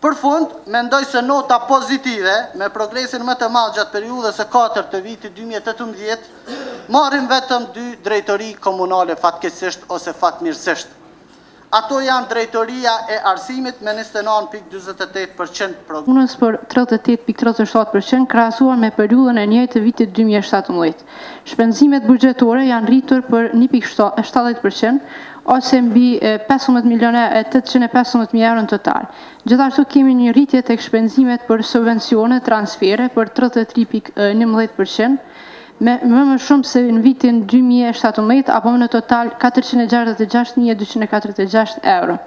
Për fund, mendoj se nota pozitive me progresin më të madh gjatë periudhës së 4 të vitit 2018 marrin vetëm 2 drejtori komunale fatkeqësisht ose fatmirësisht. Ato janë drejtoria e arsimit me 29.48% Komunës për 38.37% krahasuar me periudhën e njëjtë të vitit 2017. Shpenzimet buxhetore janë rritur për 1.70% ose mbi 15.815.000 euro në total. Gjithashtu kemi një rritje tek shpenzimet për subvencione transfere për 33.11%, më shumë se në vitin 2017, apo në total 466.246 euro.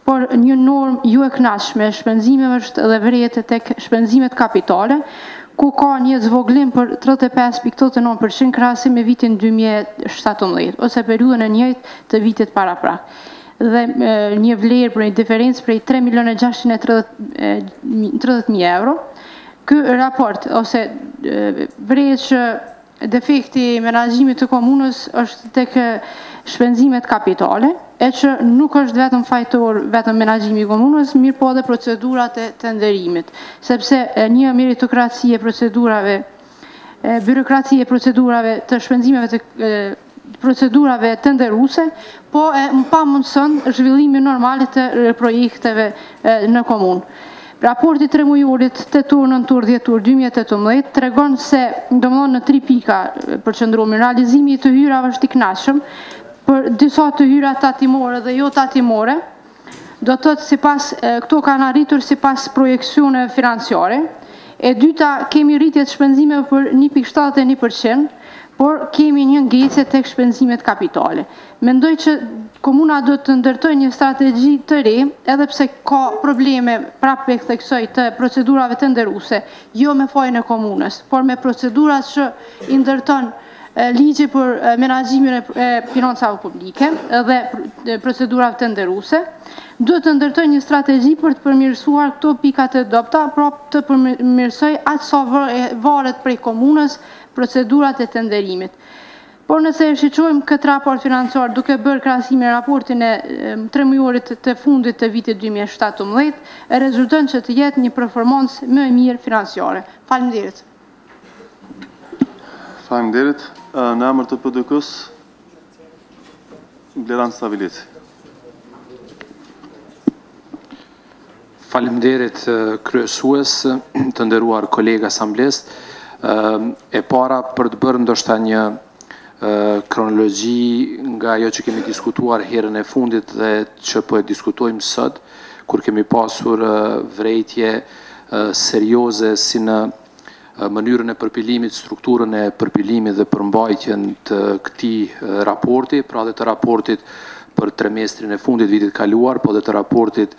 Por një norm ju e kënaqshme shpenzimeve është dhe vërejtë tek shpenzimet kapitale, ku ka një zvoglim për 35.89% krahasim me vitin 2017, ose periudhën e njëjtë të vitit paraprak. Dhe një vlerë për një diferencë prej 3.630.000 euro. Ky raport, ose vërejtë që defekti i menaxhimit të komunës është tek shpenzimet kapitale, e që nuk është vetëm fajtor vetëm menaxhimi i komunës, mirë po edhe procedurat e tenderimit, sepse një meritokraci e procedurave, birokraci e procedurave të shpenzimeve të procedurave tenderuese, po e pamundson zhvillimin normal të projekteve në komunë. Raporti 3 mujorit 8-9 dhjetor 2018 tregon se domthonë në 3 pika përqendrohemi realizimi i të hyrave është i kënaqshëm, për disa të hyra tatimore dhe jo tatimore, do të thotë sipas këto kanë arritur sipas projeksione financiare. E dyta, kemi rritje të shpenzimeve për 1.71%, por kemi një ngecje tek shpenzimet kapitale. Mendoj që komuna do të ndërtojë një strategji të re, edhe pse ka probleme prapë theksoj të procedurave tenderuese, jo me fajin e komunës, por me procedurat që i ndërton ligji për menaxhimin e financave publike dhe procedurave tenderuese. Duhet të ndërtojë një strategji për të përmirësuar këto pikat e dobta, pra të përmirësoj atë sa varet prej komunës procedurat e tenderimit. Por nëse e shiqojmë këtë raport financiar duke bërë krahasime raportin e 3 mujorit të fundit të vitit 2017, rezulton që të jetë një performancë më e mirë financiare. Faleminderit. Faleminderit. Në emër të PDK-s, Bleran Stabilici. Faleminderit kryesues, të nderuar kolega asambles. E para për të bërë ndoshta një kronologji nga ajo që kemi diskutuar herën e fundit dhe që po e diskutojmë sot, kur kemi pasur vërejtje serioze si në mënyrën e përpilimit, strukturën e përpilimit dhe përmbajtjen të këtij raporti, pra dhe të raportit për trimestrin e fundit vitit kaluar, po dhe të raportit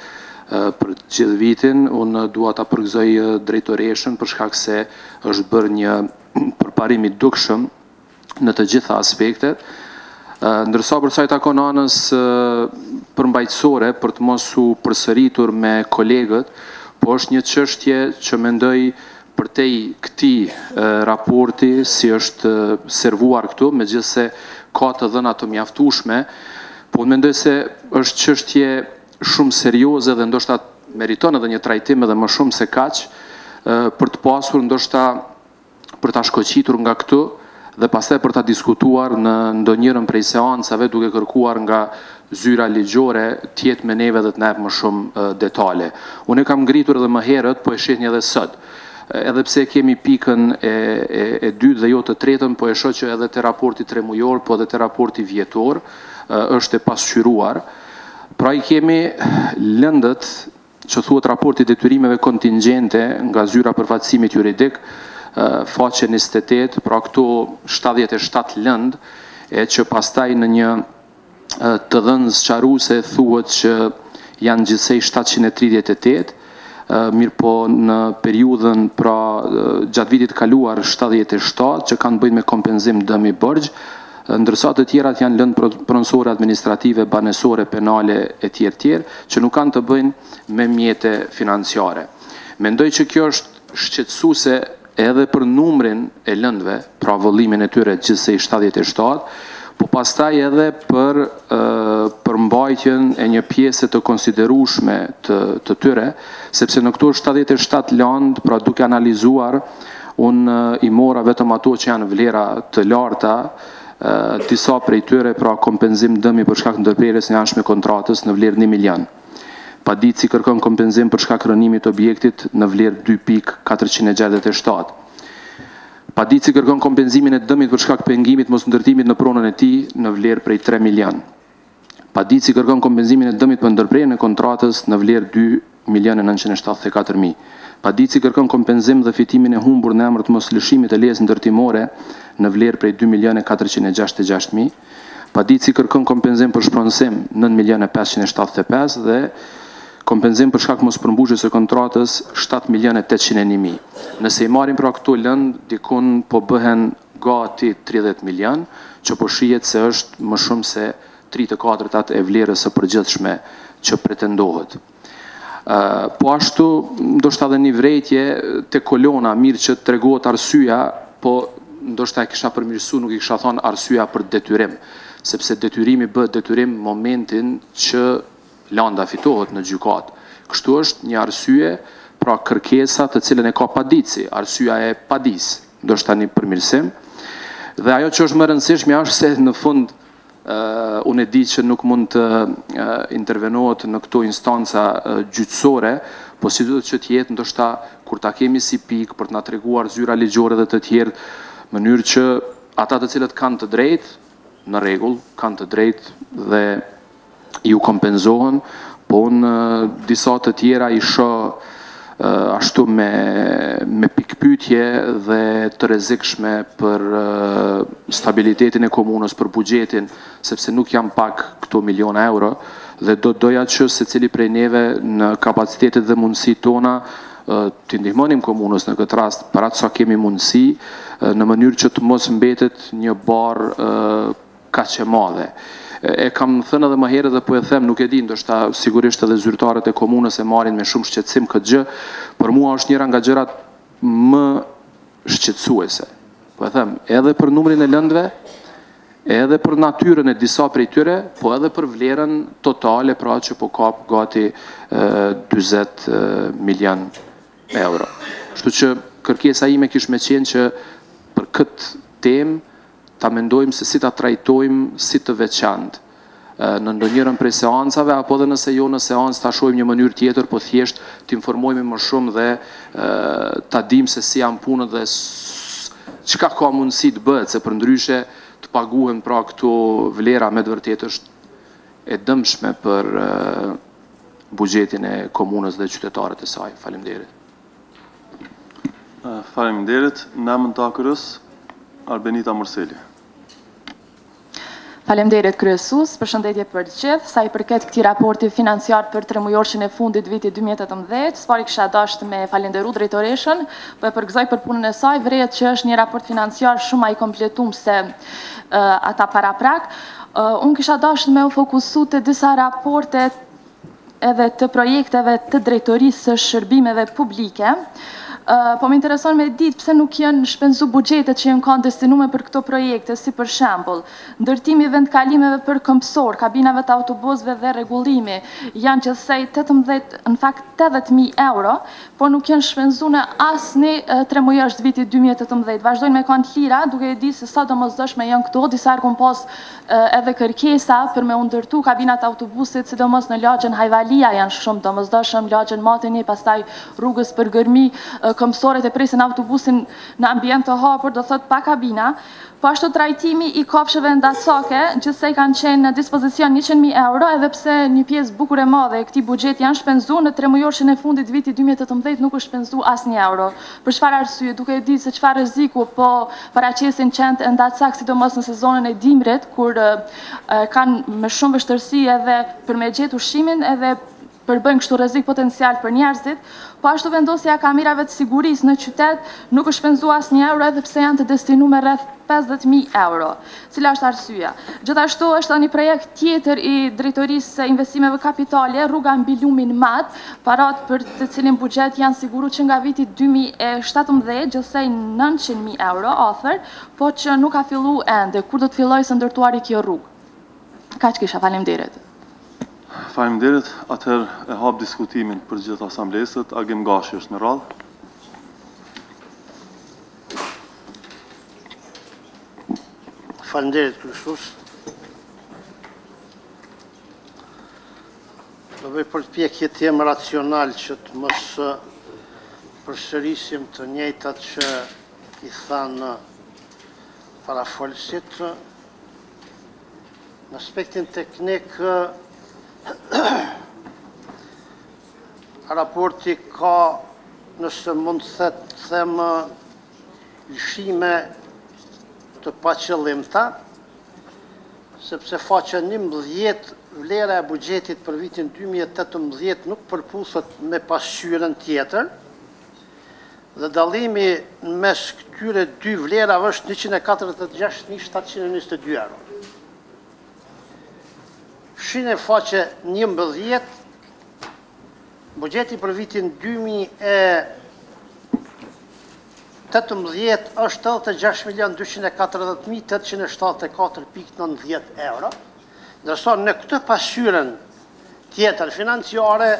për gjithë vitin. Unë dua ta përgëzoj drejtoreshën për shkak se është bërë një përparim i dukshëm në të gjitha aspektet, ndërsa për sa i takon anës përmbajtësore, për të mos u përsëritur me kolegët, po është një çështje që mendoj përtej këtij raporti si është servuar këtu, megjithse ka të dhëna të mjaftueshme, po mendoj se është çështje shumë serioze dhe ndoshta meriton edhe një trajtim edhe më shumë se kaq, për të pasur ndoshta për ta shkoqitur nga këtu dhe pastaj për ta diskutuar në ndonjërin prej seancave duke kërkuar nga zyra ligjore tjetë me neve dhe të na jap më shumë detale. Unë kam ngritur edhe më herët, po e shihni edhe sot. Edhe pse kemi pikën e dytë dhe jo të tretën, po e shoh që edhe te raporti 3 mujor, po edhe te raporti vjetor është e pasqyruar. Pra i kemi lëndët që thuhet raporti detyrimeve kontingjente nga zyra përfaqësimit juridik, faqe 28, pra këto 77 lëndë, e që pastaj në një të dhënë sqaruese thuhet që janë gjithsej 738, mirë po në periudhën pra gjatë vitit kaluar 77 që kanë bëjnë me kompenzim dëmi bërgj, ndërsa të tjerat janë lëndë pronësore administrative, banesore, penale e tjerë, që nuk kanë të bëjnë me mjete financiare. Mendoj që kjo është shqetësuese edhe për numrin e lëndëve, pra vëllimin e tyre gjithsej 77, po pastaj edhe për përmbajtjen e një pjesë të konsiderueshme të tyre, sepse në këto 77 lëndë, pra duke analizuar, unë i mora vetëm ato që janë vlera të larta, disa prej tyre pra kompenzim dëmi për shkak ndërprerjes së jashtme kontratës në vlerë 1 milion. Padici kërkon kompenzim për shkak rënimit objektit në vlerë 2.467. Padici kërkon kompenzimin e dëmit për shkak pengimit mos ndërtimit në pronën e tij në vlerë prej 3 milion. Padici kërkon kompenzimin e dëmit për ndërprerjen e kontratës në vlerë 2.974.000. Padici kërkon kompenzim dhe fitimin e humbur në emër të moslëshimit të lejes ndërtimore në vlerë prej 2.466.000. Padici kërkon kompenzim për shpronësim 9.575.000 dhe kompenzim për shkak mos përmbushjes së kontratës 7.801.000. Nëse i marrim pra këto lëndë, dikun po bëhen gati 30 milion, që po shihet se është më shumë se 3/4 e vlerës së përgjithshme që pretendohet. Po ashtu, ndoshta edhe një vrejtje te kolona, mirë që tregohet arsyeja, po ndoshta e kisha përmirësuar, nuk i kisha thënë arsyeja për detyrim, sepse detyrimi bëhet detyrim momentin që landa fitohet në gjykatë. Kështu është një arsye, pra kërkesa të cilën e ka padici, arsyeja e padis, ndoshta një përmirësim. Dhe ajo që është më rëndësishme është se në fund unë e di që nuk mund të intervenohet në këto instanca gjyqësore, po si duhet që t'jetë ndoshta kur ta kemi si pikë për të na treguar zyra ligjore dhe të tjerë, mënyrë që ata të cilët kanë të drejtë, në rregull, kanë të drejtë dhe ju kompenzohen, po në disa të tjera i shoh ashtu me pikpyetje dhe të rrezikshme për stabilitetin e komunës, për buxhetin, sepse nuk janë pak këto miliona euro, dhe doja që secili prej neve në kapacitetet dhe mundësitë tona të ndihmonim komunës në këtë rast, para sa kemi mundësi, në mënyrë që të mos mbetet një barë kaq e madhe. E kam thënë edhe më herët dhe po e them, nuk e di, ndoshta sigurisht edhe zyrtarët e komunës e marrin me shumë shqetësim këtë gjë, për mua është njëra nga gjërat më shqetësuese. Po e them, edhe për numrin e lëndëve, edhe për natyrën e disa prej tyre, po edhe për vlerën totale, pra që po kap gati 40 milion euro. Kështu që kërkesa ime kish me qenë që për këtë temë ta mendojmë se si ta trajtojmë si të veçantë në ndonjërin prej seancave, apo dhe nëse jo në seancë ta shohim një mënyrë tjetër, po thjesht të informojmë më shumë dhe ta dimë se si janë punët dhe çka ka mundësi të bëhet, se përndryshe të paguhen pra këto vlera me të vërtetë është e dëmshme për buxhetin e komunës dhe qytetarët e saj. Faleminderit. Faleminderit. Në emër të AKR-s, Arbenita Morseli. Faleminderit kryesues, përshëndetje për të gjithë. Sa i përket këtij raporti financiar për 3 mujorëshin e fundit vitit 2018, s'pari kisha dashur me falenderu drejtoreshën, po e përgëzoj për punën e saj, vret që është një raport financiar shumë i kompletuar se ata paraprak. Unë kisha dashur me u fokusu te disa raporte edhe të projekteve të drejtorisë së shërbimeve publike. Po më intereson me ditë pse nuk janë shpenzu buxhetet që janë kanë destinuar për këto projekte, si për shembull, ndërtimi vendkalimeve për këmbësor, kabinave të autobusëve dhe rregullimi, janë gjithsej 80.000 euro, por nuk janë shpenzuar në asnjë 3 muaj të vitit 2018. Vazhdojnë me kanë të lira, duke e di se sa domosdoshme janë këto, disa herë kanë pas edhe kërkesa për me u ndërtu kabinat e autobusit, sidomos në lagjen Hajvalia janë shumë domosdoshëm, lagjen Matini, pastaj rrugës për Gërmi, këmbësorët e presin autobusin në ambient të hapur, do thot pa kabina. Po ashtu trajtimi i kafshëve ndasake, gjithsej kanë qenë në dispozicion 100.000 euro, edhe pse një pjesë bukur e madhe e këtij buxheti janë shpenzu, në 3 muajshin e fundit vitit 2018 nuk është shpenzu asnjë euro. Për çfarë arsye? Duke e ditë se çfarë rreziku po paraqesin qend e ndacak, sidomos në sezonën e dimrit, kur kanë me shumë vështirësi edhe për me gjetë ushqimin edhe përbëjnë kështu rrezik potencial për njerëzit, po ashtu vendosja e kamerave të sigurisë në qytet nuk është shpenzuar asnjë euro edhe pse janë të destinuar rreth 50.000 euro. Cila është arsyeja? Gjithashtu është një projekt tjetër i Drejtorisë së Investimeve Kapitale, rruga mbi lumin Mat, parat për të cilin buxhet janë siguruar që nga viti 2017, gjithsej 900.000 euro ofër, po që nuk ka filluar ende. Kur do të fillojë së ndërtuari kjo rrugë? Kaq kisha, faleminderit. Faleminderit, atëherë e hap diskutimin për gjithë asamblesët, Agim Gashi është në radhë. Faleminderit, Kryesus. Do bëj përpjekje të jem racional që të mos përsërisim të njëjtat që i thanë parafolësit. Në aspektin teknik, raporti ka, nëse mund të them, lëshime të paqëllimta, sepse faqja 11 vlera e buxhetit për vitin 2018 nuk përputhet me pasqyrën tjetër, dhe dallimi mes këtyre dy vlerave është 146.722 euro. Shine faqe 11, buxheti për vitin 2018 është 86.240.874.90 euro, ndërsa në këtë pasqyrën tjetër financiare,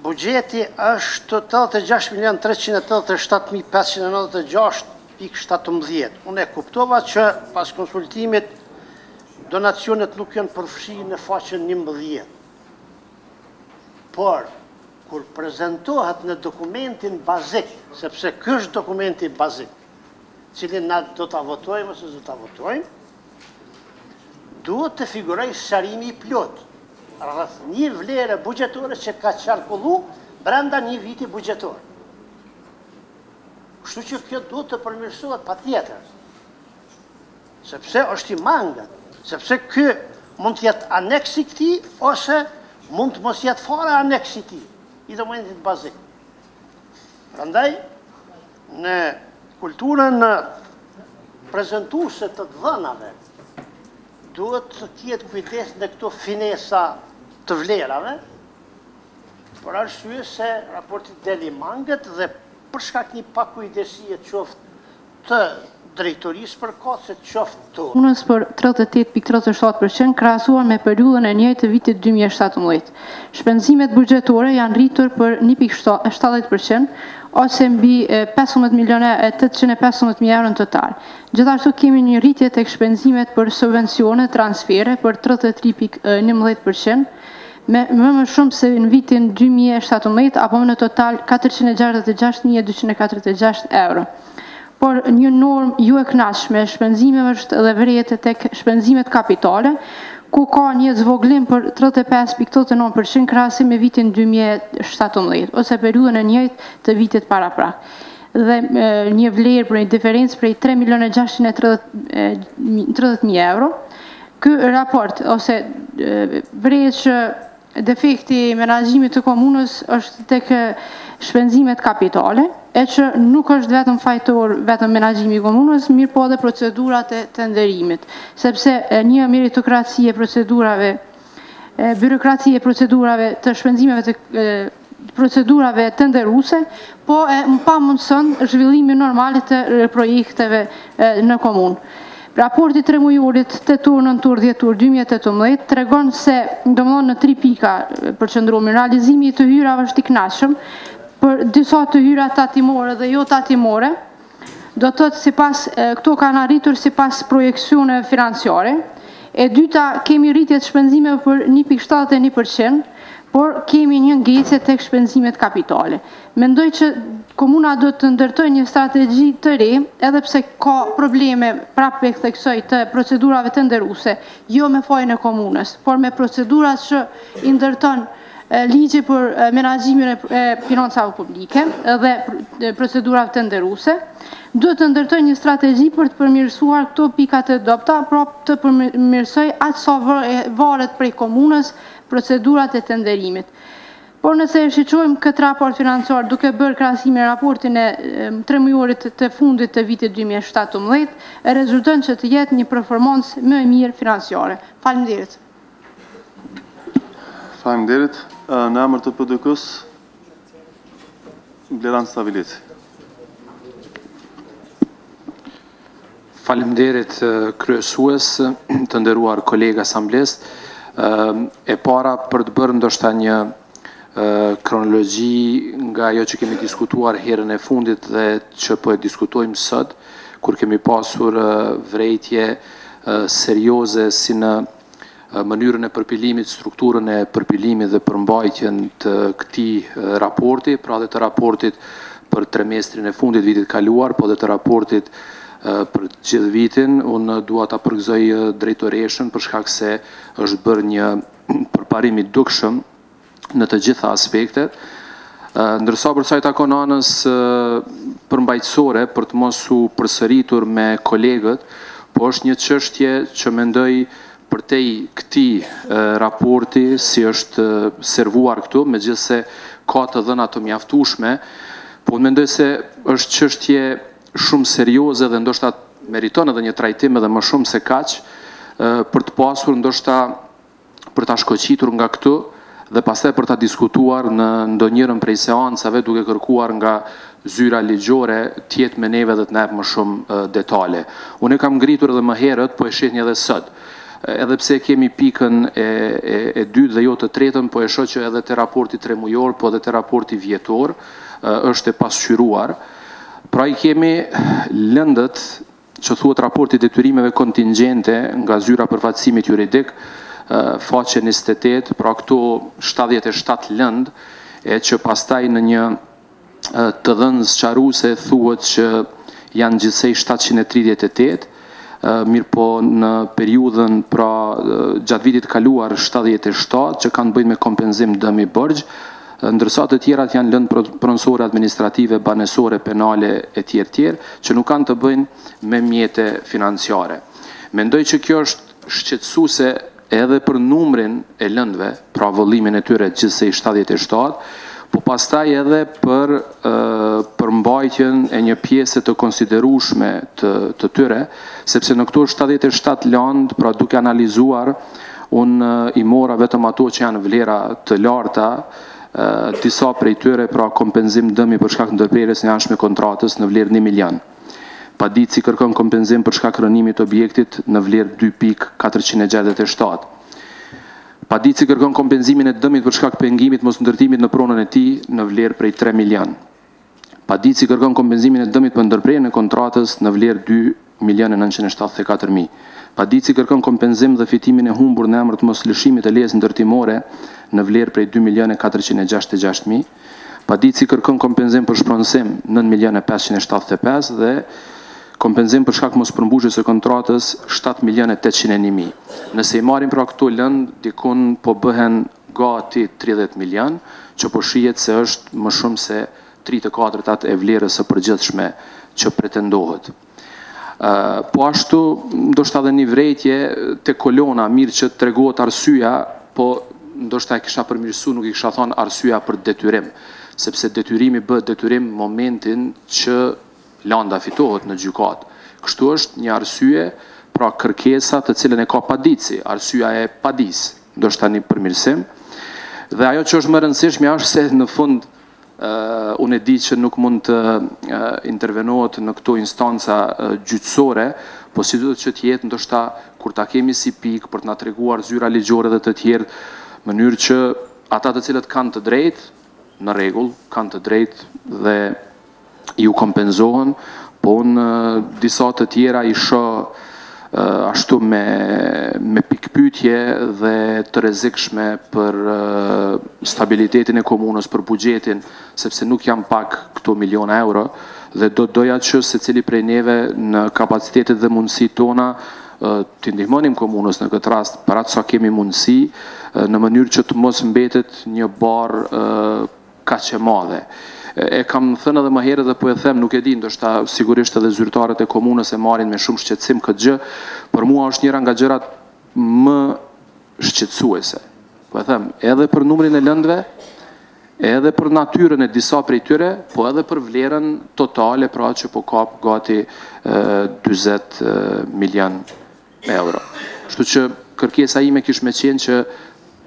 buxheti është 86.387.596.17. Unë e kuptova që pas konsultimit donacionet nuk janë përfshirë në faqen 11. Por, kur prezentohet në dokumentin bazik, sepse ky është dokumenti bazik, cilin na do ta votojmë ose do ta votojmë, duhet të figuroj sharimi i plot, rreth një vlere buxhetore që ka qarkullu brenda një viti buxhetor. Kështu që kjo duhet të përmirësohet patjetër, sepse është i mangët, sepse ky mund të jetë aneks i këtij ose mund të mos jetë fare aneks i tij, i dokumentit bazik. Prandaj, në kulturën prezantuese të dhënave, duhet të ketë kujdes në këto finesa të vlerave, për arsye se raporti deli mangët dhe për shkak një pakujdesie qoftë të drejtorisë përkatëse qoftë të. Punës për 38.37% krahasuar me periudhën e njëjtë të vitit 2017. Shpenzimet buxhetore janë rritur për 1.70% ose mbi 15.815.000 euro në total. Gjithashtu kemi një rritje tek shpenzimet për subvencione, transfere për 33.11%, më shumë se në vitin 2017 apo në total 466.246 euro. Por një norm ju e kënaqshme e shpenzimeve është edhe vërejtë tek shpenzimet kapitale, ku ka një zvoglim për 35.89% krahasim me vitin 2017, ose periudhën e njëjtë të vitit paraprak. Dhe një vlerë për një diferencë prej 3.630.000 euro. Ky raport, ose vërejtë që defekti i menaxhimit të komunës është tek shpenzimet kapitale, e që nuk është vetëm fajtor vetëm menaxhimi i komunës, mirë po edhe procedurat e tenderimit, sepse një meritokraci e procedurave, byrokraci e procedurave të shpenzimeve të procedurave tenderuse, po e pa mundësën zhvillimi normalit të projekteve në komunë. Raporti 3 mujorit 8-9-10 2018 tregon se, domethënë në 3 pika përqendrohemi, realizimi i të hyrave është i kënaqshëm, për disa të hyra tatimore dhe jo tatimore, do të thotë sipas këto kanë arritur sipas projeksione financiare. E dyta, kemi rritje të shpenzimeve për 1.71%, por kemi një ngecje tek shpenzimet kapitale. Mendoj që komuna do të ndërtojë një strategji të re, edhe pse ka probleme, prapë e theksoj, të procedurave tenderuse, jo me fajin e komunës, por me procedurat që i ndërton ligji për menaxhimin e financave publike dhe procedurave tenderuse. Duhet të ndërtoj një strategji për të përmirësuar këto pikat e dobta, pra të përmirësoj atë sa varet prej komunës procedurat e tenderimit. Por nëse e shiqojmë këtë raport financiar duke bërë krahasime raportin e 3 mujorit të fundit të vitit 2017, rezulton që të jetë një performancë më e mirë financiare. Faleminderit. Faleminderit. Në emër të PDK-s, Bleran Stabilici. Faleminderit kryesues, të nderuar kolega asambles. E para për të bërë ndoshta një kronologji nga ajo që kemi diskutuar herën e fundit dhe që po e diskutojmë sot, kur kemi pasur vërejtje serioze si në mënyrën e përpilimit, strukturën e përpilimit dhe përmbajtjen të këtij raporti, pra dhe të raportit për trimestrin e fundit vitit kaluar, po dhe të raportit për gjithë vitin. Unë dua ta përgëzoj drejtoreshën për shkak se është bërë një përparim i dukshëm në të gjitha aspektet, ndërsa për sa i takon anës përmbajtësore, për të mos u përsëritur me kolegët, po është një çështje që mendoj përtej këtij raporti si është servuar këtu, megjithse ka të dhëna të mjaftueshme, po mendoj se është çështje shumë serioze dhe ndoshta meriton edhe një trajtim edhe më shumë se kaq, për të pasur ndoshta për ta shkoqitur nga këtu dhe pastaj për ta diskutuar në ndonjërin prej seancave duke kërkuar nga zyra ligjore të jetë me neve dhe të na jap më shumë detale. Unë kam ngritur edhe më herët, po e shihni edhe sot. Edhe pse kemi pikën e dytë dhe jo të tretën, po e shoh që edhe te raporti 3 mujor, po edhe te raporti vjetor është e pasqyruar. Pra i kemi lëndët që thuhet raporti detyrimeve kontingjente nga zyra përfaqësimit juridik, faqe 28, pra këto 77 lëndë, e që pastaj në një të dhënë sqaruese thuhet që janë gjithsej 738, mirë po në periudhën pra gjatë vitit kaluar 77 që kanë bëjnë me kompenzim dëmi bërgj, ndërsa të tjerat janë lëndë pronësore administrative, banesore, penale e tjerë, që nuk kanë të bëjnë me mjete financiare. Mendoj që kjo është shqetësuese edhe për numrin e lëndëve, pra vëllimin e tyre gjithsej 77, po pastaj edhe për përmbajtjen e një pjese të konsiderueshme të tyre, sepse në këto 77 lëndë, pra duke analizuar, unë i mora vetëm ato që janë vlera të larta, disa prej tyre pra kompenzim dëmi për shkak ndërprerjes së jashtme kontratës në vlerë 1 milion. Padici kërkon kompenzim për shkak rënimit të objektit në vlerë 2.467. Padici kërkon kompenzimin e dëmit për shkak pengimit mos ndërtimit në pronën e tij në vlerë prej 3 milion. Padici kërkon kompenzimin e dëmit për ndërprerjen e kontratës në vlerë 2.974.000. Padici kërkon kompenzim dhe fitimin e humbur në emër të moslëshimit të lejes ndërtimore në vlerë prej 2.466.000. Padici kërkon kompenzim për shpronësim 9.575.000 dhe kompenzim për shkak mos përmbushjes së kontratës 7.801.000. Nëse i marrim pra këto lëndë, dikun po bëhen gati 30 milion, që po shihet se është më shumë se 3/4 e vlerës së përgjithshme që pretendohet. Po ashtu, ndoshta edhe një vërejtje te kolona, mirë që tregohet arsyeja, po ndoshta e kisha përmirësu, nuk i kisha thonë arsyeja për detyrim, sepse detyrimi bëhet detyrim momentin që landa fitohet në gjykat. Kështu është një arsye, pra kërkesa të cilën e ka padici, arsyeja e padis, ndoshta një përmirësim. Dhe ajo që është më rëndësishme është se në fund unë e di që nuk mund të intervenohet në këto instanca gjyqësore, po si duhet që t'jetë ndoshta kur ta kemi si pikë për të na treguar zyra ligjore dhe të tjerë, mënyrë që ata të cilët kanë të drejtë, në rregull, kanë të drejtë dhe ju kompenzohen, po unë disa të tjera i shoh ashtu me pikpyetje dhe të rrezikshme për stabilitetin e komunës, për buxhetin, sepse nuk janë pak këto miliona euro, dhe doja që secili prej neve në kapacitetet dhe mundësitë tona të ndihmonim komunës në këtë rast, para sa kemi mundësi, në mënyrë që të mos mbetet një barë kaq e madhe. E kam thënë edhe më herët dhe po e them, nuk e di, ndoshta sigurisht edhe zyrtarët e komunës e marrin me shumë shqetësim këtë gjë, për mua është njëra nga gjërat më shqetësuese. Po e them, edhe për numrin e lëndëve, edhe për natyrën e disa prej tyre, po edhe për vlerën totale, pra që po kap gati 40 milion euro. Kështu që kërkesa ime kish me qenë që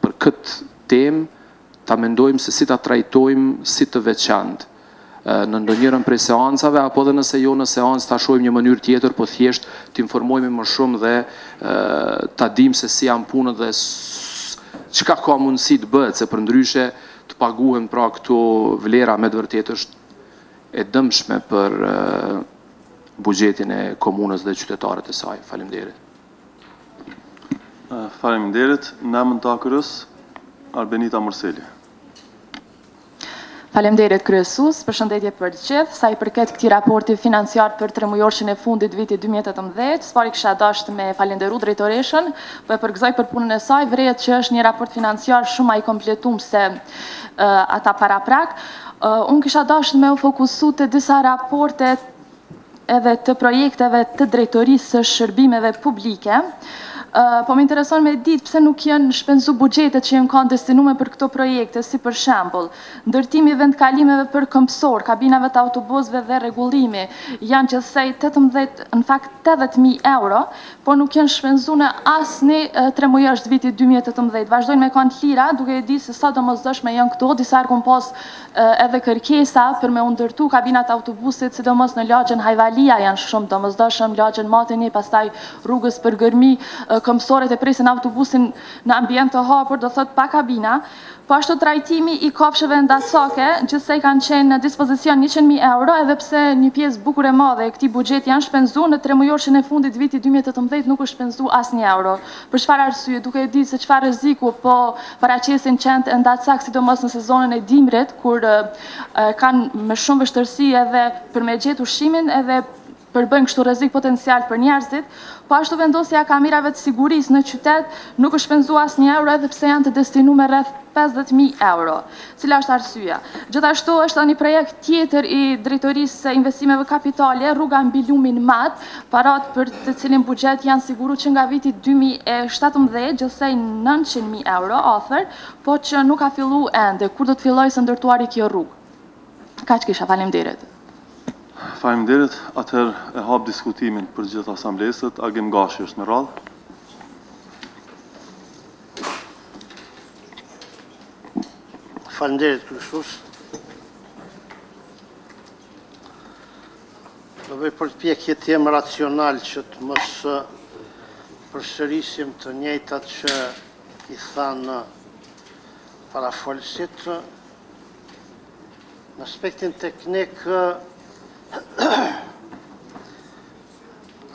për këtë temë ta mendojmë se si ta trajtojmë si të veçantë në ndonjërin prej seancave, apo edhe nëse jo në seancë ta shohim një mënyrë tjetër, po thjesht të informojmë më shumë dhe ta dimë se si janë punët dhe çka ka mundësi të bëhet, se përndryshe të paguhen pra këto vlera me të vërtetë është e dëmshme për buxhetin e komunës dhe qytetarët e saj. Faleminderit. Faleminderit. Në emër të AKR-s, Arbenita Morseli. Faleminderit kryesues, përshëndetje për të gjithë. Sa i përket këtij raporti financiar për tremujorshin e fundit vitit 2018, sfari kisha dashur me falenderu drejtoreshën, po e përgëzoj për punën e saj, vret që është një raport financiar shumë ai kompletuar se ata paraprak. Unë kisha dashur me u fokusu te disa raporte edhe të projekteve të drejtorisë së shërbimeve publike. Po më intereson me ditë pse nuk janë shpenzu buxhetet që janë kanë destinuar për këto projekte, si për shembull, ndërtimi vendkalimeve për këmbësor, kabinave të autobusëve dhe rregullimi, janë gjithsej 80.000 euro, por nuk janë shpenzuar në asnjë tremujorsh të vitit 2018. Vazhdojnë me kanë të lira, duke e di se sa domosdoshme janë këto, disa kanë pas edhe kërkesa për me u ndërtu kabinat autobusit, sidomos në lagjen Hajvalia janë shumë domosdoshëm, lagjen Matini, pastaj rrugës për Gërmi, këmbësorët e presin autobusin në ambient të hapur, do thot pa kabina. Po ashtu trajtimi i kafshëve ndasake, gjithsej kanë qenë në dispozicion 100.000 euro, edhe pse një pjesë bukur e madhe e këtij buxheti janë shpenzuar, në tremujorshin e fundit vitit 2018 nuk është shpenzuar asnjë euro. Për çfarë arsye? Duke e ditë se çfarë rreziku po paraqesin qend e ndacak, sidomos në sezonën e dimrit, kur kanë me shumë vështirësi edhe për me gjetë ushqimin edhe përbëjnë kështu rrezik potencial për njerëzit. Po ashtu vendosja e kamerave të sigurisë në qytet nuk është shpenzuar asnjë euro, edhe pse janë të destinuar rreth 50.000 euro. Cila është arsyeja? Gjithashtu është një projekt tjetër i drejtorisë së investimeve kapitale, rruga mbi lumin Mat, parat për të cilin buxhet janë siguruar që nga viti 2017, gjithsej 900.000 euro ofër, po që nuk ka filluar ende. Kur do të fillojë së ndërtuari kjo rrugë? Kaq kisha, faleminderit. Faleminderit, atëherë e hap diskutimin për gjithë asamblesët, Agim Gashi është në radhë. Faleminderit kryesues. Do bëj përpjekje të jem racional që të mos përsërisim të njëjtat që i thanë parafolësit. Në aspektin teknik,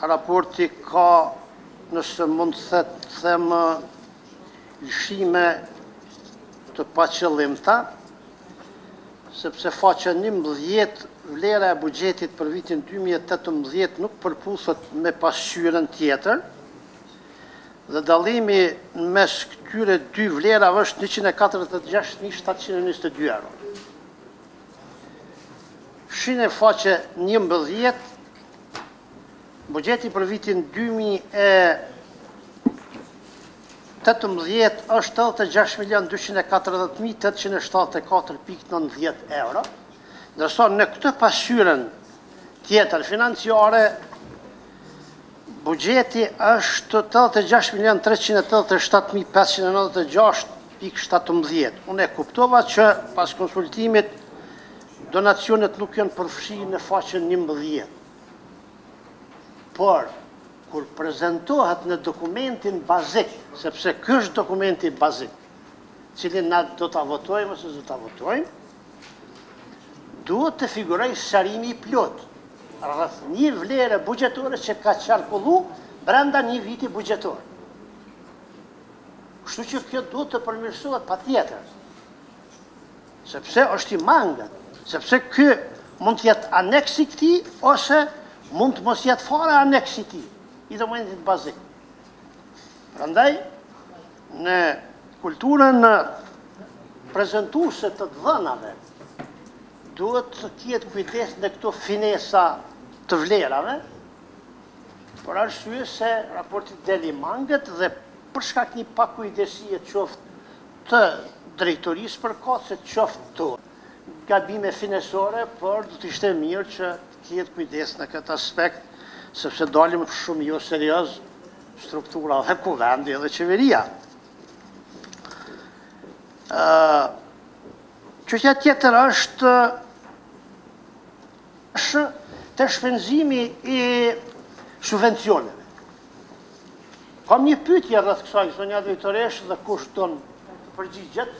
raporti ka, nëse mund të them, lëshime të paqëllimta, sepse faqja 11 vlera e buxhetit për vitin 2018 nuk përputhet me pasqyrën tjetër, dhe dallimi mes këtyre dy vlerave është 146.722 euro. Shine faqe 11, buxheti për vitin 2018 është 86.240.874.90 euro, ndërsa në këtë pasqyrën tjetër financiare, buxheti është 86.387.596 pikë 17. Unë e kuptova që pas konsultimit donacionet nuk janë përfshirë në faqen 11. Por, kur prezentohet në dokumentin bazik, sepse ky është dokumenti bazik, cilin na do ta votojmë ose do ta votojmë, duhet të figuroj sqarimi i plot rreth një vlere buxhetore që ka qarkullu brenda një viti buxhetor. Kështu që kjo duhet të përmirësohet patjetër. Sepse është i mangët, sepse ky mund të jetë aneks i këtij ose mund të mos jetë fare aneks i tij, i dokumentit bazik. Prandaj në kulturën prezantuese të dhënave duhet të ketë kujdes në këto finesa të vlerave, për arsye se raporti deli mangët dhe për shkak një pakujdesie qoftë të drejtorisë përkatëse qoftë të gabime finesore, por do të ishte mirë që të ketë kujdes në këtë aspekt, sepse dalim shumë jo serioz struktura dhe kuvendi dhe qeveria. Çështja tjetër është të shpenzimi i subvencioneve. Kam një pyetje rreth kësaj, zonja drejtoresh dhe kush don të përgjigjet,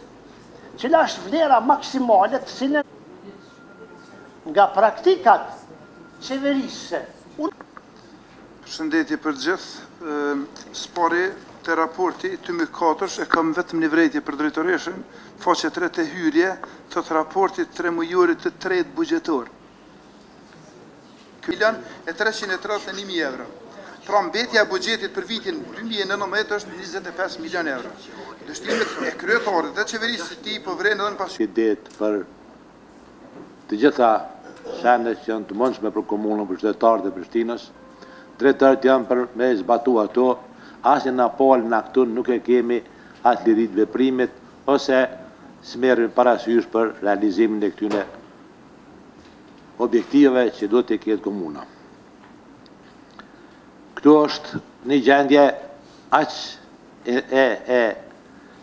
cila është vlera maksimale të cilën nga praktikat qeverisë. Përshëndetje për gjithë, spari të raporti 2004 e kam vetëm një vrejtje për drejtoreshën, faqe 3 të hyrje, thot raportit 3 mujorit të tretë buxhetor. 1.331.000 euro. Pra mbetja e buxhetit për vitin 2019 është 25 milion euro. Dështimet e kryetarit dhe qeverisë së tij po vren edhe në pasqyrë. Det për të gjitha shendet që janë të mundshme për komunën, për qytetarët e Prishtinës. Drejtarët janë për me zbatu ato, asnjë na pol na këtu nuk e kemi as lirit veprimit ose smerrim parasysh për realizimin e këtyre objektiveve që duhet të ketë komuna. Këtu është një gjendje aq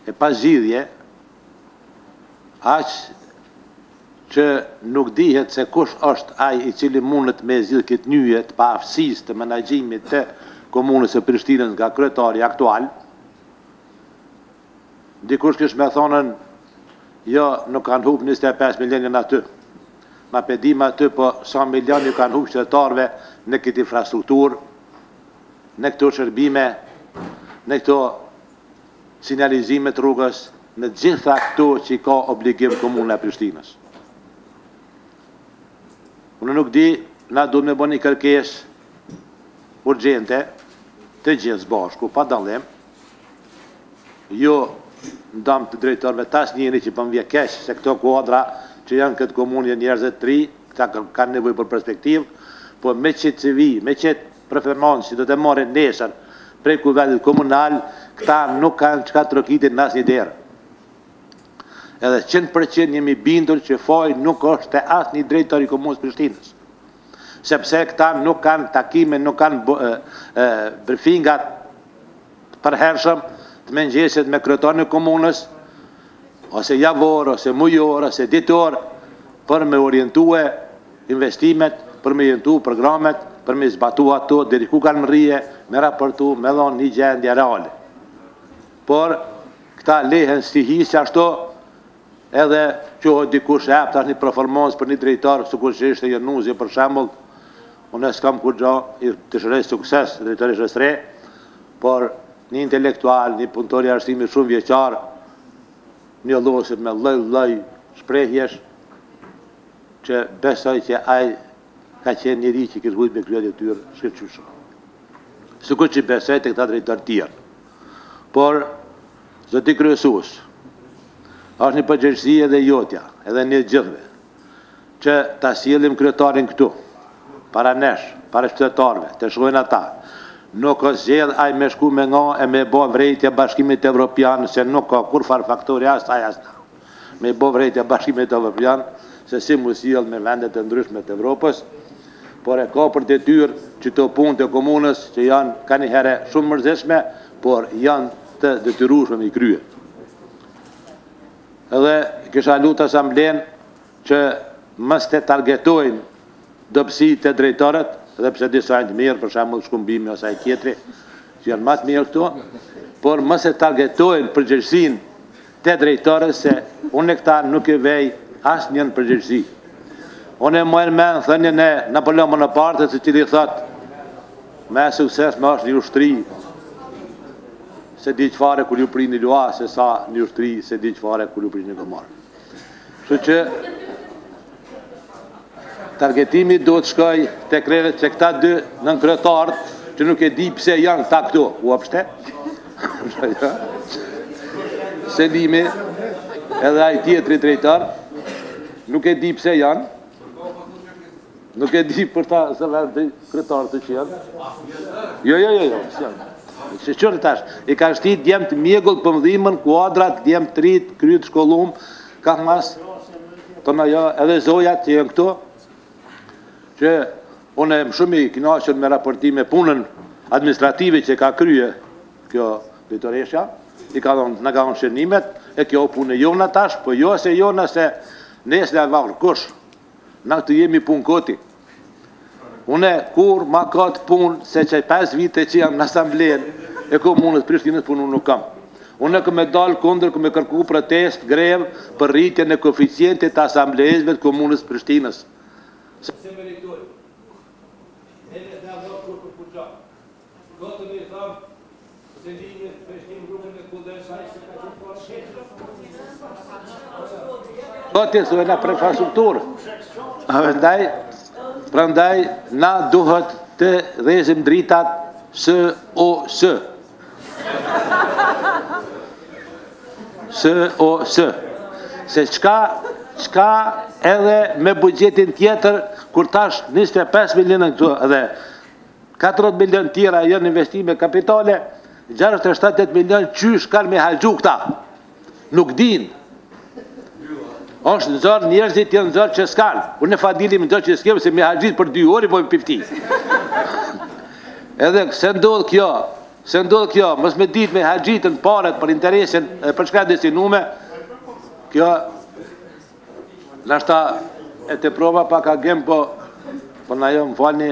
e pazgjidhje, aq që nuk dihet se kush është ai i cili mundet me zgjidh këtë nyje të paaftësisë të menaxhimit të komunës së Prishtinës nga kryetari aktual. Dikush kish me thonën, jo, nuk kanë hub 25 milionin aty. Ma pedim aty, po 100 milion ju kanë hub qytetarëve në këtë infrastrukturë, në këto shërbime, në këto sinjalizimet rrugës, në gjitha këto që ka obligim komuna e Prishtinës. Unë nuk di, na duhet me bëni kërkesë urgjente të gjithë bashku, pa dallim, jo ndam të drejtorëve tas njëri që po m'vjen keq se këto kuadra që janë këtë komunë janë njerëz të tri, këta kanë nevojë për perspektivë, po me qëtë CV, me qëtë performancë që do të marrin nesër prej Kuvendit Komunal, këta nuk kanë çka të rokitin në asnjë derë. Edhe 100% jemi bindur që faji nuk është te asnjë drejtori i komunës Prishtinës. Sepse këta nuk kanë takime, nuk kanë briefingat përhershëm të mëngjesit me kryetarin e komunës, ose javor, ose mujor, ose ditor, për me orientue investimet, për me orientu programet, për me zbatu ato, deri ku kanë mrije, me raportu, me dhonë një gjendje reale. Por, këta lehen stihisë ashtu, edhe qohët dikush e apë, tash një performans për një drejtar, sikur që ishte Jërnuzi për shembull, unë s'kam kur gjo, të shërej sukses, drejtori shësre, por një intelektual, një punëtor i arsimit shumë vjeqar, një llosit me lloj shprehjesh, që besoj që ai ka qenë njëri që kishte vujt me kryet e tyre shkëlqyshëm. Sikur që besoj të këta drejtar tjerë. Por, zoti kryesues, është një përgjegjësi edhe jotja, edhe një gjithve, që ta sjellim kryetarin këtu, para nesh, para qytetarëve, të shkojnë ata. Nuk është zgjedh ai me shku me nga e me bo vrejtja Bashkimit Evropian, se nuk ka kur farë faktori asaj as na. Me bo vrejtja Bashkimit Evropian, se si mu sjell me vendet e ndryshme të Evropës, por e ka për detyrë që të punë të komunës që janë ka një herë shumë mërzeshme, por janë të detyrueshme me i krye. edhe kisha lutë asamblen që mës të targetojnë dobësi të drejtorët, edhe pse disa janë të mirë, për shembull shkumbimi ose ai tjetri, që janë më të mirë këtu, por mës e targetojnë përgjegjësinë të drejtorëve se unë këta nuk e vej asnjë në përgjegjësi. Unë e mojnë me në thënjën e Napoleon Bonaparte, se cili thot, me sukses me është një ushtri, se di çfarë kur ju prini lua, se sa një ushtri, se di çfarë kur ju prini gomar. Kështu që targetimi do të shkoj të krevet që këta dy nënkretarët, që nuk e di pse janë këta këtu, u apshte? Selimi, edhe ai tjetri drejtar, nuk e di pse janë, nuk e di për ta se vetë kretarët të që janë. Jo, që qërë tash, i ka shtit djemë të mjegull për mëdhimën, kuadrat, djemë të rritë, krytë, shkollum, ka mas, të në jo, edhe zojat që janë këtu, që unë e më shumë i kënaqur me raportime punën administrative që ka krye kjo drejtoresha, në ka dhënë shënimet, e kjo punë jona tash, po jo se jona se nesër e varë kush, na këtë jemi punë koti. Unë kur ma ka të punë se që 5 vite që jam në asamblen e komunës Prishtinës punë nuk kam. Unë këmë dalë kundër, këmë kërku protest, grev për rritjen e koeficientit të asamblezve të komunës Prishtinës. Se me rektori, edhe dhe avdo kur për përqa, gotë me i thamë, se linje Prishtinë grupën e kuldesaj, se ka që për shetë. Gotë e në prefrastrukturë. Prandaj, na duhet të dhezim dritat SOS. SOS. Se qka edhe me bugjetin tjetër, kur tash 25 milionë këtu, edhe 40 milionë tjera janë investime kapitale, 67 milionë qysh kanë me halgju këta. Nuk din. është nëzorë njerëzit janë nëzorë që s'kanë. Unë e fadilim nëzorë që s'kemë, se me halgjit për 2 orë i bojmë pifti. Edhe se ndodhë kjo, mës me ditë me halgjitën paret për interesin, për shka desinume, kjo, nashta e të prova pak a gem, po na jo më falni,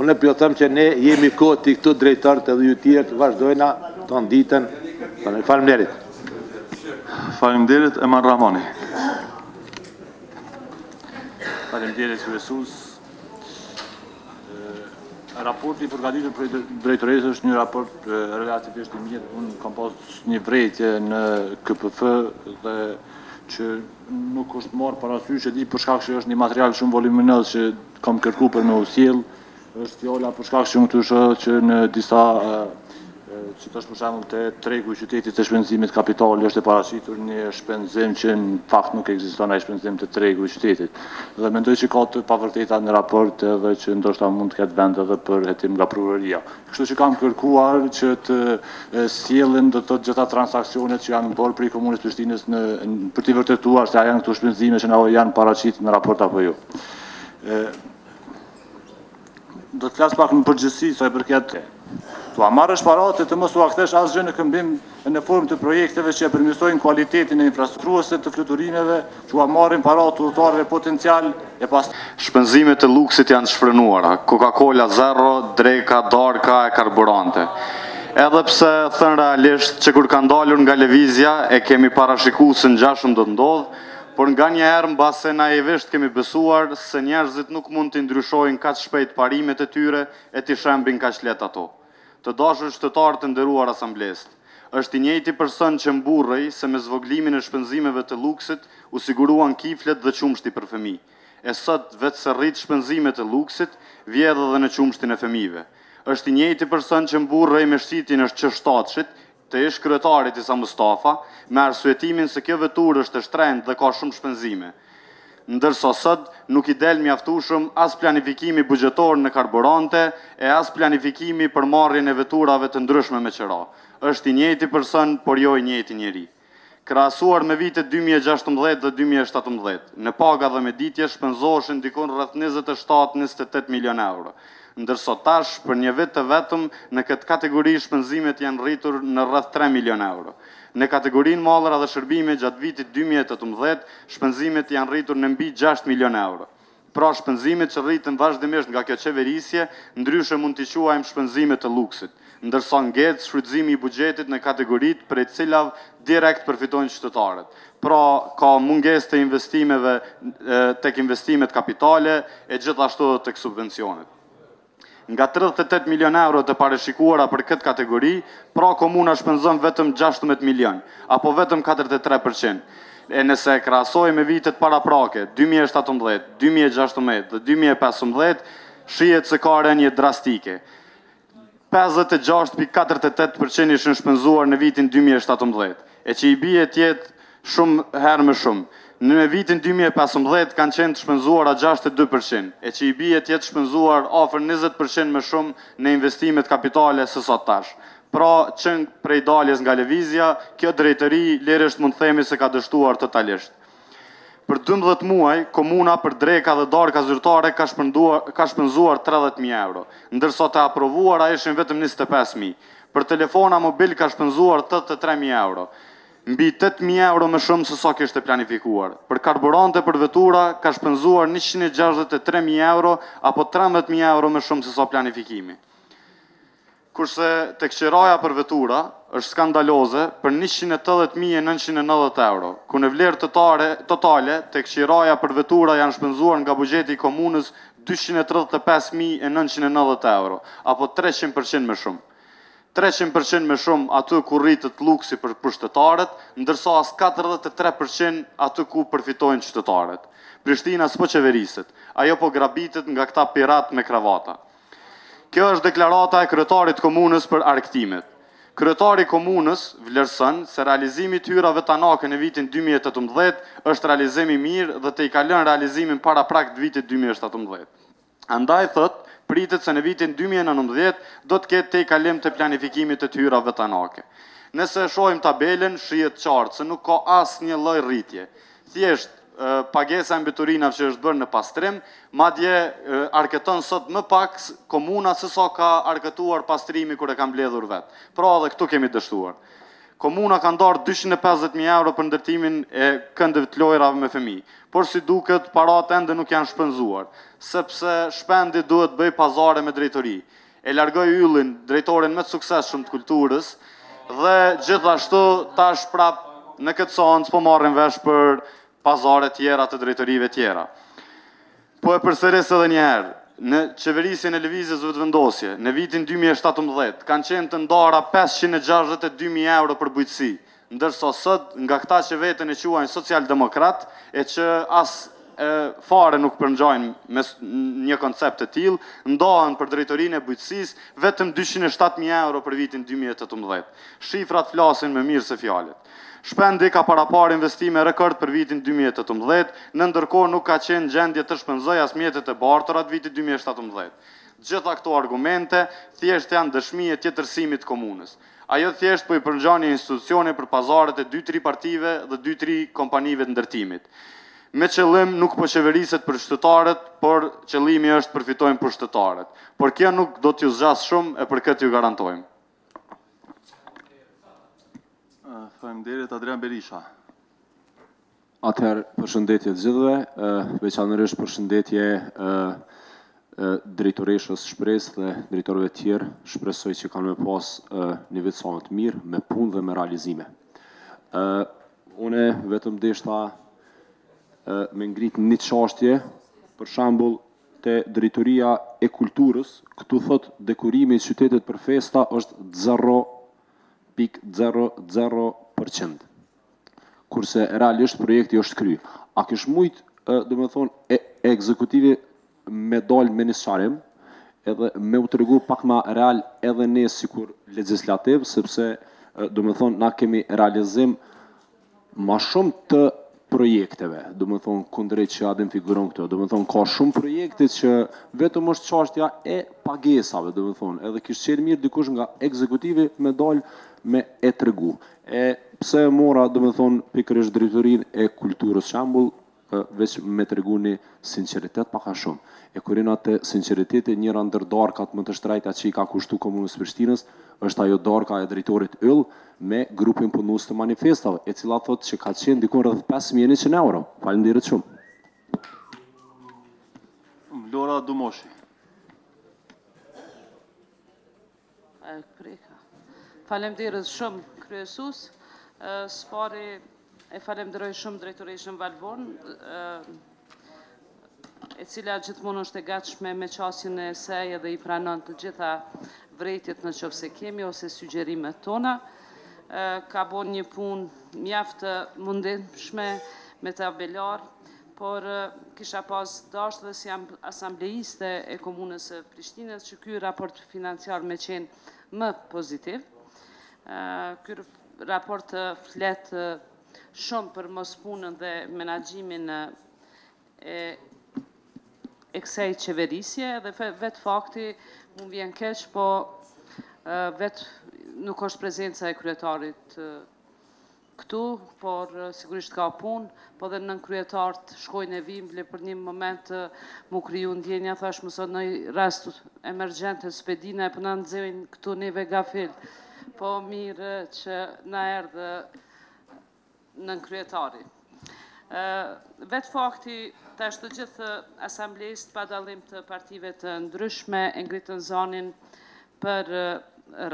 unë e pjo thëmë që ne jemi koti këtu drejtarët edhe ju tjerë të vazhdojna të nditën, falemderit. Falemderit, Eman Rahmani. Falemderit, Kryesus. Raporti i përgatitur për drejtoresë është një raport relativisht i mirë. Unë kam pas një vrejtje në KPF dhe që nuk është marrë parasysh, e di për shkak që është një material shumë voluminöz që kam kërku për me usjell. Është fjolla për shkak që këtu shoh që në disa që të është për shembull të tregu i qytetit të shpenzimit kapitali është e paraqitur një shpenzim që në fakt nuk ekziston ai shpenzim të tregu i qytetit. Dhe mendoj që ka të pavërteta në raport edhe që ndoshta mund të ketë vend edhe për hetim nga prokuroria. Kështu që kam kërkuar që të sjellin do të gjitha transaksionet që janë bërë për komunës Prishtinës për të vërtetuar se a janë këto shpenzime që janë paraqitur në raport apo jo. Do të flas pak në përgjithësi sa i përket tu marrësh paratë të mos u akthesh asgjë në këmbim në formë të projekteve që përmirësojnë cilësinë e infrastrukturës të fluturimeve, që u marrin paratë udhëtarëve potencial e pas. Shpenzimet e luksit janë shfrenuara, Coca-Cola zero, dreka, darka e karburante. Edhe pse thënë realisht që kur ka ndalur nga lëvizja e kemi parashikuar se ngjashëm do të ndodh, por nga një herë mbase naivisht kemi besuar se njerëzit nuk mund të ndryshojnë kaq shpejt parimet e tyre e t'i shembin kaq lehtë ato. Të dashur qytetarë të nderuar asamblesë, është i njëjti person që mburrej se me zvoglimin e shpenzimeve të luksit u siguruan kiflet dhe qumshti për fëmijë. E sot vetë se rrit shpenzimet e luksit, vjedh edhe në qumshtin e fëmijëve. Është i njëjti person që mburrej me shqitjen e qështatshit të ish kryetarit Isa Mustafa, me arsyetimin se kjo veturë është e shtrenjtë dhe ka shumë shpenzime. Ndërsa sot nuk i del mjaftueshëm as planifikimi buxhetor në karburante e as planifikimi për marrjen e veturave të ndryshme me qira. Është i njëjti person, por jo i njëjti njeri. Krahasuar me vitet 2016 dhe 2017, në paga dhe me ditje shpenzoheshin dikon rreth 27-28 milion euro. ndërsa tash për një vit të vetëm në këtë kategori shpenzimet janë rritur në rreth 3 milion euro. Në kategorinë mallra dhe shërbime gjatë vitit 2018, shpenzimet janë rritur në mbi 6 milion euro. Pra shpenzimet që rritën vazhdimisht nga kjo qeverisje, ndryshe mund t'i quajmë shpenzimet të luksit, ndërsa ngec shfrytëzimi i buxhetit në kategoritë prej cilav direkt përfitojnë qytetarët. Pra ka mungesë të investimeve tek investimet kapitale e gjithashtu edhe tek subvencionet. Nga 38 milion euro të parashikuara për këtë kategori, pra komuna shpenzon vetëm 16 milion, apo vetëm 43%. E nëse krahasojmë me vitet paraprake, 2017, 2016 dhe 2015, shihet se ka rënje drastike. 56.48% ishin shpenzuar në vitin 2017, e që i bie tjetë shumë herë më shumë. Në vitin 2015 kanë qenë të shpenzuara 62%, e që i bie tjetë shpenzuar afër 20% më shumë në investimet kapitale se sot tash. Pra, qenë prej daljes nga lëvizja, kjo drejtëri lirisht mund themi se ka dështuar totalisht. Për 12 muaj, komuna për dreka dhe darka zyrtare ka shpenzuar 30.000 euro, ndërsa të aprovuara ishin vetëm 25.000. Për telefona mobil ka shpenzuar 83.000 euro, mbi 8.000 euro më shumë se sa kishte planifikuar. Për karburante për vetura ka shpenzuar 163.000 euro, apo 13.000 euro më shumë se sa planifikimi. Kurse tek qiraja për vetura është skandaloze për 180.990 euro, ku në vlerë totale tek qiraja për vetura janë shpenzuar nga buxheti i komunës 235.990 euro, apo 300% më shumë. 300% më shumë aty ku rritet luksi për pushtetarët, ndërsa as 43% aty ku përfitojnë qytetarët. Prishtina s'po qeveriset, ajo po grabitet nga këta pirat me kravata. Kjo është deklarata e kryetarit komunës për arktimet. Kryetari komunës vlerëson se realizimi i hyrave tanake në vitin 2018 është realizim i mirë dhe të i ka lënë realizimin para prak të vitit 2017. Andaj thot, pritet se në vitin 2019 do të ketë të i kalim të planifikimit të hyrave tanake. Nëse shohim tabelen, shihet qartë se nuk ka asnjë lloj rritje. Thjesht pagesa e mbeturinave që është bërë në pastrim, madje arketon sot më pak komuna se sa ka arketuar pastrimi kur e ka mbledhur vet. Pra edhe këtu kemi dështuar. Komuna ka ndarë 250.000 euro për ndërtimin e këndëve të lojrave me fëmijë, por si duket paratë ende nuk janë shpenzuar, sepse shpendi duhet bëj pazare me drejtori. E largoi yllin drejtorin më të suksesshëm të kulturës dhe gjithashtu tash prap në këtë seancë po marrin vesh për pazare tjera të drejtorive tjera. Po e përsëris edhe një herë, në qeverisjen e lëvizjes vetëvendosje, në vitin 2017, kanë qenë të ndara 562.000 euro për bujqësi, ndërsa sot nga këta që vetën e quajnë social-demokrat, e që as fare nuk përngjajnë me një koncept të tillë, ndahen për drejtorinë e bujqësisë vetëm 207.000 euro për vitin 2018. Shifrat flasin më mirë se fjalët. Shpendi ka parapar investime rekord për vitin 2018, në ndërkohë nuk ka qenë gjendje të shpenzoj as mjetet e bartërat vitit 2017. Gjitha këto argumente thjesht janë dëshmi e tjetërsimit komunës. Ajo thjesht po i përngjan një institucione për pazaret e 2-3 partive dhe 2-3 kompanive të ndërtimit. Me qëllim nuk po qeveriset për qytetarët, por qëllimi është përfitojnë për qytetarët. Por kjo nuk do t'ju zgjas shumë e për këtë ju garantojmë. Faleminderit, Adrian Berisha. Atëherë, përshëndetje të gjithëve, veçanërisht përshëndetje drejtoreshës Shpresë dhe drejtorëve tjerë, shpresoj që kanë me pas një vit sa më të mirë, me punë dhe me realizime. Une vetëm deshta me ngrit një çështje, për shembull te drejtoria e kulturës, këtu thot dekorimi i qytetit për festa është 0.00%, kurse realisht projekti është kry. A kish mujt, do me thonë, ekzekutivi me dalë me një sharim, edhe me u të regu pak ma real edhe ne sikur legislativ, sepse, do me thonë, na kemi realizim ma shumë të projekteve, do me thonë, kundrejt që adem figuron këto, do me thonë, ka shumë projekte që vetëm është çështja e pagesave, do me thonë, edhe kishë qenë mirë dikush nga ekzekutivi me dalë me e të regu. E pse e mora, do me thonë, pikërisht drejtorin e kulturës shambull, veç me tregu një sinceritet paka shumë. E kurin atë sinceriteti njëra ndër darkat më të shtrejta që i ka kushtu Komunës Prishtinës, është ajo darka e drejtorit yll me grupin punus të manifestave, e cila thot që ka qenë dikon rreth 5.100 euro. Faleminderit shumë. Lora Dumoshi. Faleminderit shumë, kryesus. Spari e falemderoj shumë drejtoreshën Valvon, e cila gjithmonë është e gatshme me qasjen e saj dhe i pranon të gjitha vrejtjet në qoftë se kemi ose sugjerimet tona. Ka bon një punë mjaft të mundimshme me tabelar, por kisha pas dashur dhe si jam asambleiste e Komunës së Prishtinës që ky raport financiar me qenë më pozitiv. Ky raport flet shumë për mos punën dhe menaxhimin e kësaj qeverisje dhe vetë fakti më vjen keq, po vetë nuk është prezenca e kryetarit këtu, por sigurisht ka punë, po dhe nën kryetarët shkojnë e vimble për një moment mu kriju ndjenja, thash mësot në rast emergjente spedina e për në nxejnë këtu neve gafil, po mirë që na erdhë nën kryetari. Vetë fakti tash të gjithë asamblejist pa dallim të partive të ndryshme e ngritën zanin për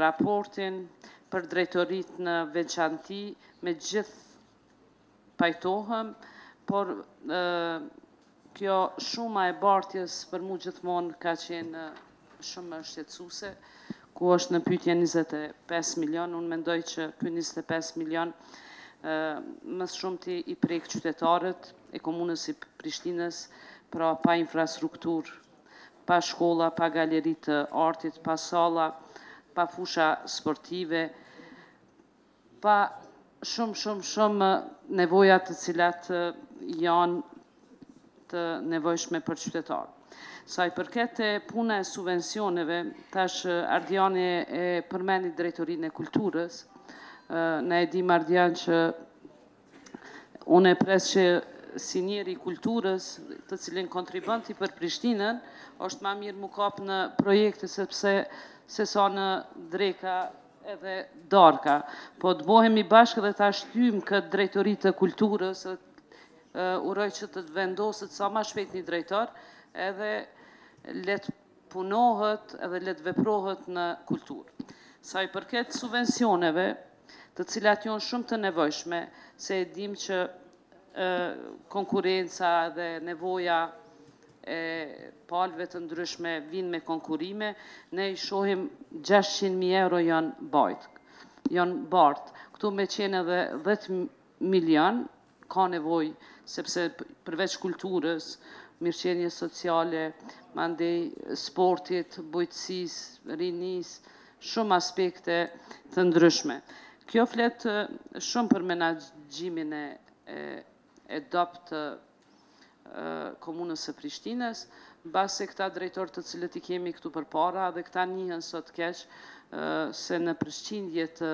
raportin, për drejtorit në veçanti, me gjithë pajtohëm, por kjo shuma e bartjes për mu gjithmonë ka qenë shumë shqetësuese, ku është në pyetje 25 milion, unë mendoj që ky 25 milion mësë shumë të i prek qytetarët e Komunës së Prishtinës, pra pa infrastruktur, pa shkolla, pa galeri të artit, pa salla, pa fusha sportive, pa shumë nevojat të cilat janë të nevojshme për qytetarë. Sa i përket e puna e subvencioneve, tash Ardiani e përmeni drejtorinë e kulturës, në e dim Ardian që unë e pres që si njeri kulturës të cilin kontribanti për Prishtinën, është ma mirë mu kap në projekte sepse se sa në dreka edhe darka. Po të bohemi bashkë dhe ta shtym këtë drejtorit të kulturës, uroj që të vendosët sa ma shpejt një drejtor, edhe let punohet edhe let veprohet në kulturë. Sa i përket subvencioneve, të cilat janë shumë të nevojshme, se e dim që konkurenca dhe nevoja e palëve të ndryshme vinë me konkurime, ne i shohim 600.000 euro janë bartë. Këtu me qenë edhe 10 milion, ka nevoj, sepse përveç kulturës, mirëqenje sociale, mandej sportit, bujqësis, rinis, shumë aspekte të ndryshme. Kjo flet shumë për menaxhimin e dopt të Komunës së Prishtinës, base këta drejtor të cilët i kemi këtu për para dhe këta njihen sot keq se në përshqindje të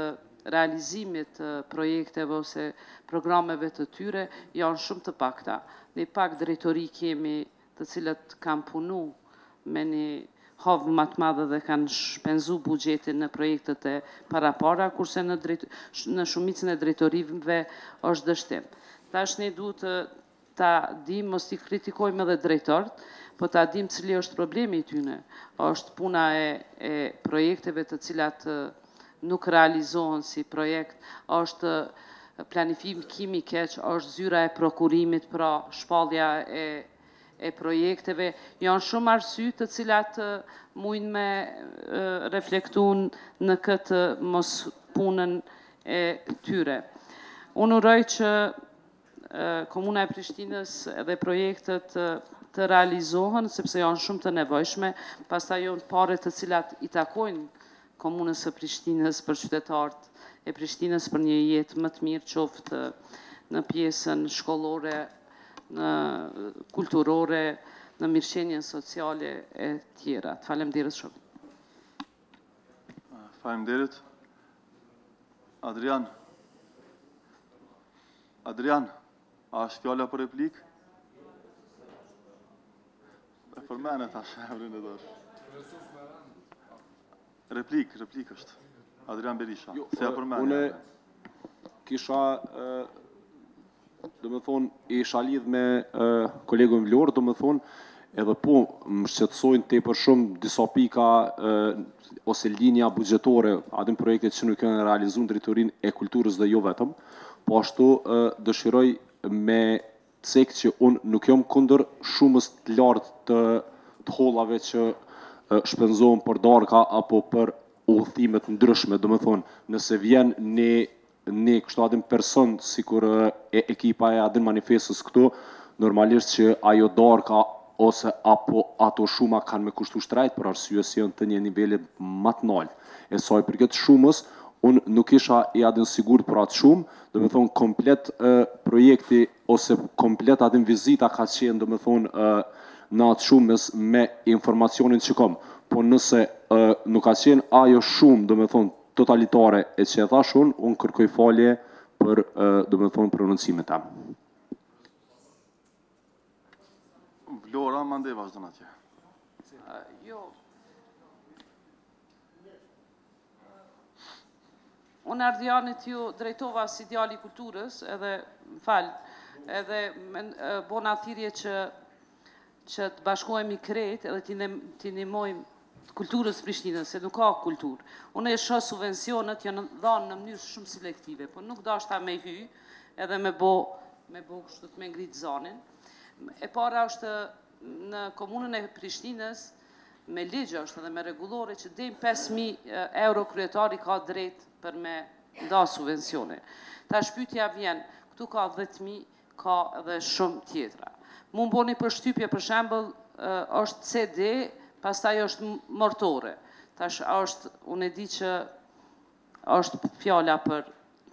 realizimit të projekteve ose programeve të tyre janë shumë të pakta. Ne pak drejtori kemi të cilët kanë punu me një havë më të madhe dhe kanë shpenzu buxhetin në projektet e para, kurse në shumicën e drejtorive është dështim. Tash ne duhet ta dim, mos t'i kritikojmë edhe drejtorët, po ta dim cili është problemi i tyne. Është puna e projekteve të cilat nuk realizohen si projekt, është planifikimi keq, është zyra e prokurimit, pra shpallja e projekteve, janë shumë arsye të cilat mujnë me reflektun në këtë mos punën e tyre. Unë uroj që Komuna e Prishtinës dhe projektet të realizohen, sepse janë shumë të nevojshme, pastaj janë pare të cilat i takojnë Komunës së Prishtinës për qytetarët e Prishtinës për një jetë më të mirë, qoftë në pjesën shkollore, në kulturore, në mirëqenjen sociale e tjera. Faleminderit shumë. Faleminderit. Adrian, a është fjalla për replik? përmene tash, emrin e dash. Replik është. Adrian Berisha. Se ja përmene. Une kisha, do me thonë, isha lidh me kolegën Vlorë, do me thonë, edhe po më shqetësojnë te për shumë disa pika ose linja budgetore, adin projektet që nuk janë realizuar në drejtorinë e kulturës dhe jo vetëm, po ashtu dëshiroj me cek që unë nuk jam kundër shumës të lartë të hollave që shpenzohen për darka apo për udhëtimet ndryshme, do me thonë, nëse vjen ne kështu adin person, si kur ekipa e adin manifestës këtu, normalisht që ajo darka ose apo ato shuma kanë me kushtu shtrejt për arsye si janë të një nivelit më të lartë. E saj për këtë shumës, unë nuk isha i adin sigur për atë shumë, do me thonë komplet projekti ose komplet adin vizita ka qenë, do me thonë, në atë shumës me informacionin që kom. Po nëse nuk ka qenë ajo shumë, do me thonë, totalitare e që e thash unë kërkoj falje për, do me thonë, prononcimet tam. Vlora, mande vazhdo në atje. Jo. Unë ardhjanit ju drejtova si djali i kulturës, edhe, edhe bona thirrje që të bashkohemi krejt edhe t'i ndihmojmë kulturës Prishtinës, se nuk ka kulturë. Unë e shoh subvencionet janë dhanë në mënyrë shumë selektive, po nuk dashta me hy edhe me bo kështu të me ngrit zonin. E para është në komunën e Prishtinës, me ligj është edhe me rregullore që deri 5.000 euro kryetari ka drejt për me nda subvencione. Ta shpytja vjen, këtu ka 10.000, ka edhe shumë tjetra. Mu më boni përshtypje, për shembull, është CD, pastaj është mortore. Tash është, unë e di që është fjala për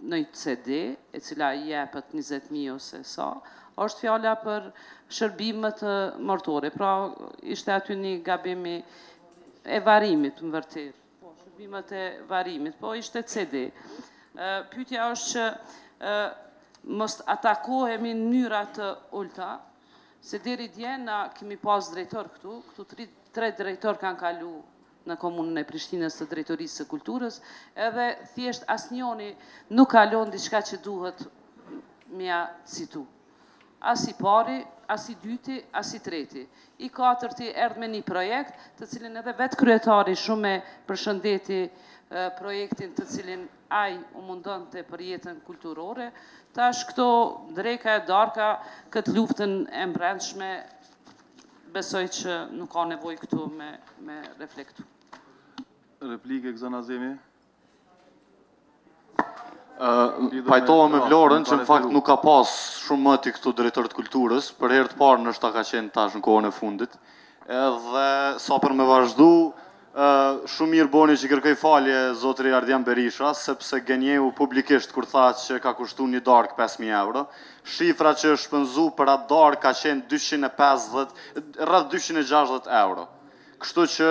në CD, e cila i jepet 20.000 ose sa, është fjala për shërbimet mortore. Pra, ishte aty një gabimi e varimit, më vërtet. Po, shërbimet e varimit, po ishte CD. Pyetja është që mos atakohemi në mënyra të ulta, se deri dje na kemi pas drejtor këtu 3 drejtor kanë kalu në komunën e Prishtinës të drejtorisë së kulturës, edhe thjesht asnjëri nuk kalon diçka që duhet mja citu. As i pari, as i dyti, as i treti. I katërti erdhë me një projekt, të cilin edhe vetë kryetari shumë e përshëndeti projektin të cilin ai u mundon të për jetën kulturore. Tash këto dreka e darka, këtë luftën e mbrendshme, besoj që nuk ka nevoj këtu me reflektu. Replike, Gzana Zemi? Pajtoha me Vlorën që në fakt nuk ka pas shumë mëti këtu drejtor të kulturës, për herë të parë nështë ta ka qenë tash në kohën e fundit, edhe sa për me vazhdu, shumë mirë boni që kërkoj falje zotëri Ardian Berisha, sepse gënjehu publikisht kur tha që ka kushtu një dark 5.000 euro. Shifra që është shpenzu për atë dark ka qenë rreth 260 euro. Kështu që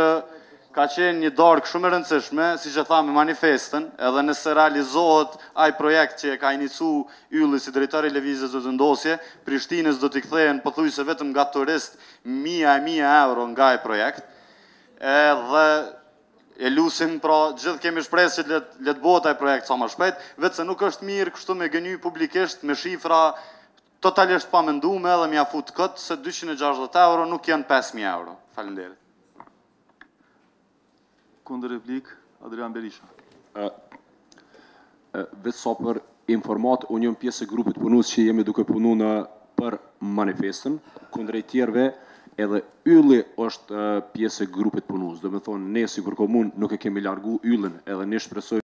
ka qenë një dark shumë e rëndësishme, si që tha me manifestën, edhe nëse realizohet ai projekt që e ka inicu ylli si drejtori i lëvizjes së vendosje, Prishtinës do t'i kthehen pothuajse vetëm nga turist 1.000 euro nga ai projekt. Edhe e lusim, pra gjithë kemi shpresë që le të bëhet ai projekt sa më shpejt, vetë se nuk është mirë kështu me gënjy publikisht me shifra totalisht pa mendume edhe m'ia fut këtë se 260 euro nuk janë 5.000 euro. Faleminderit. Kundër replik, Adrian Berisha. Vetë sa për informat, unë jam pjesë e grupit punus që jemi duke punu për manifestën, kundër e tjerve, edhe ylli është pjesë e grupit punus. Do me thonë, ne si kur komun nuk e kemi largu yllin, edhe ne shpresoj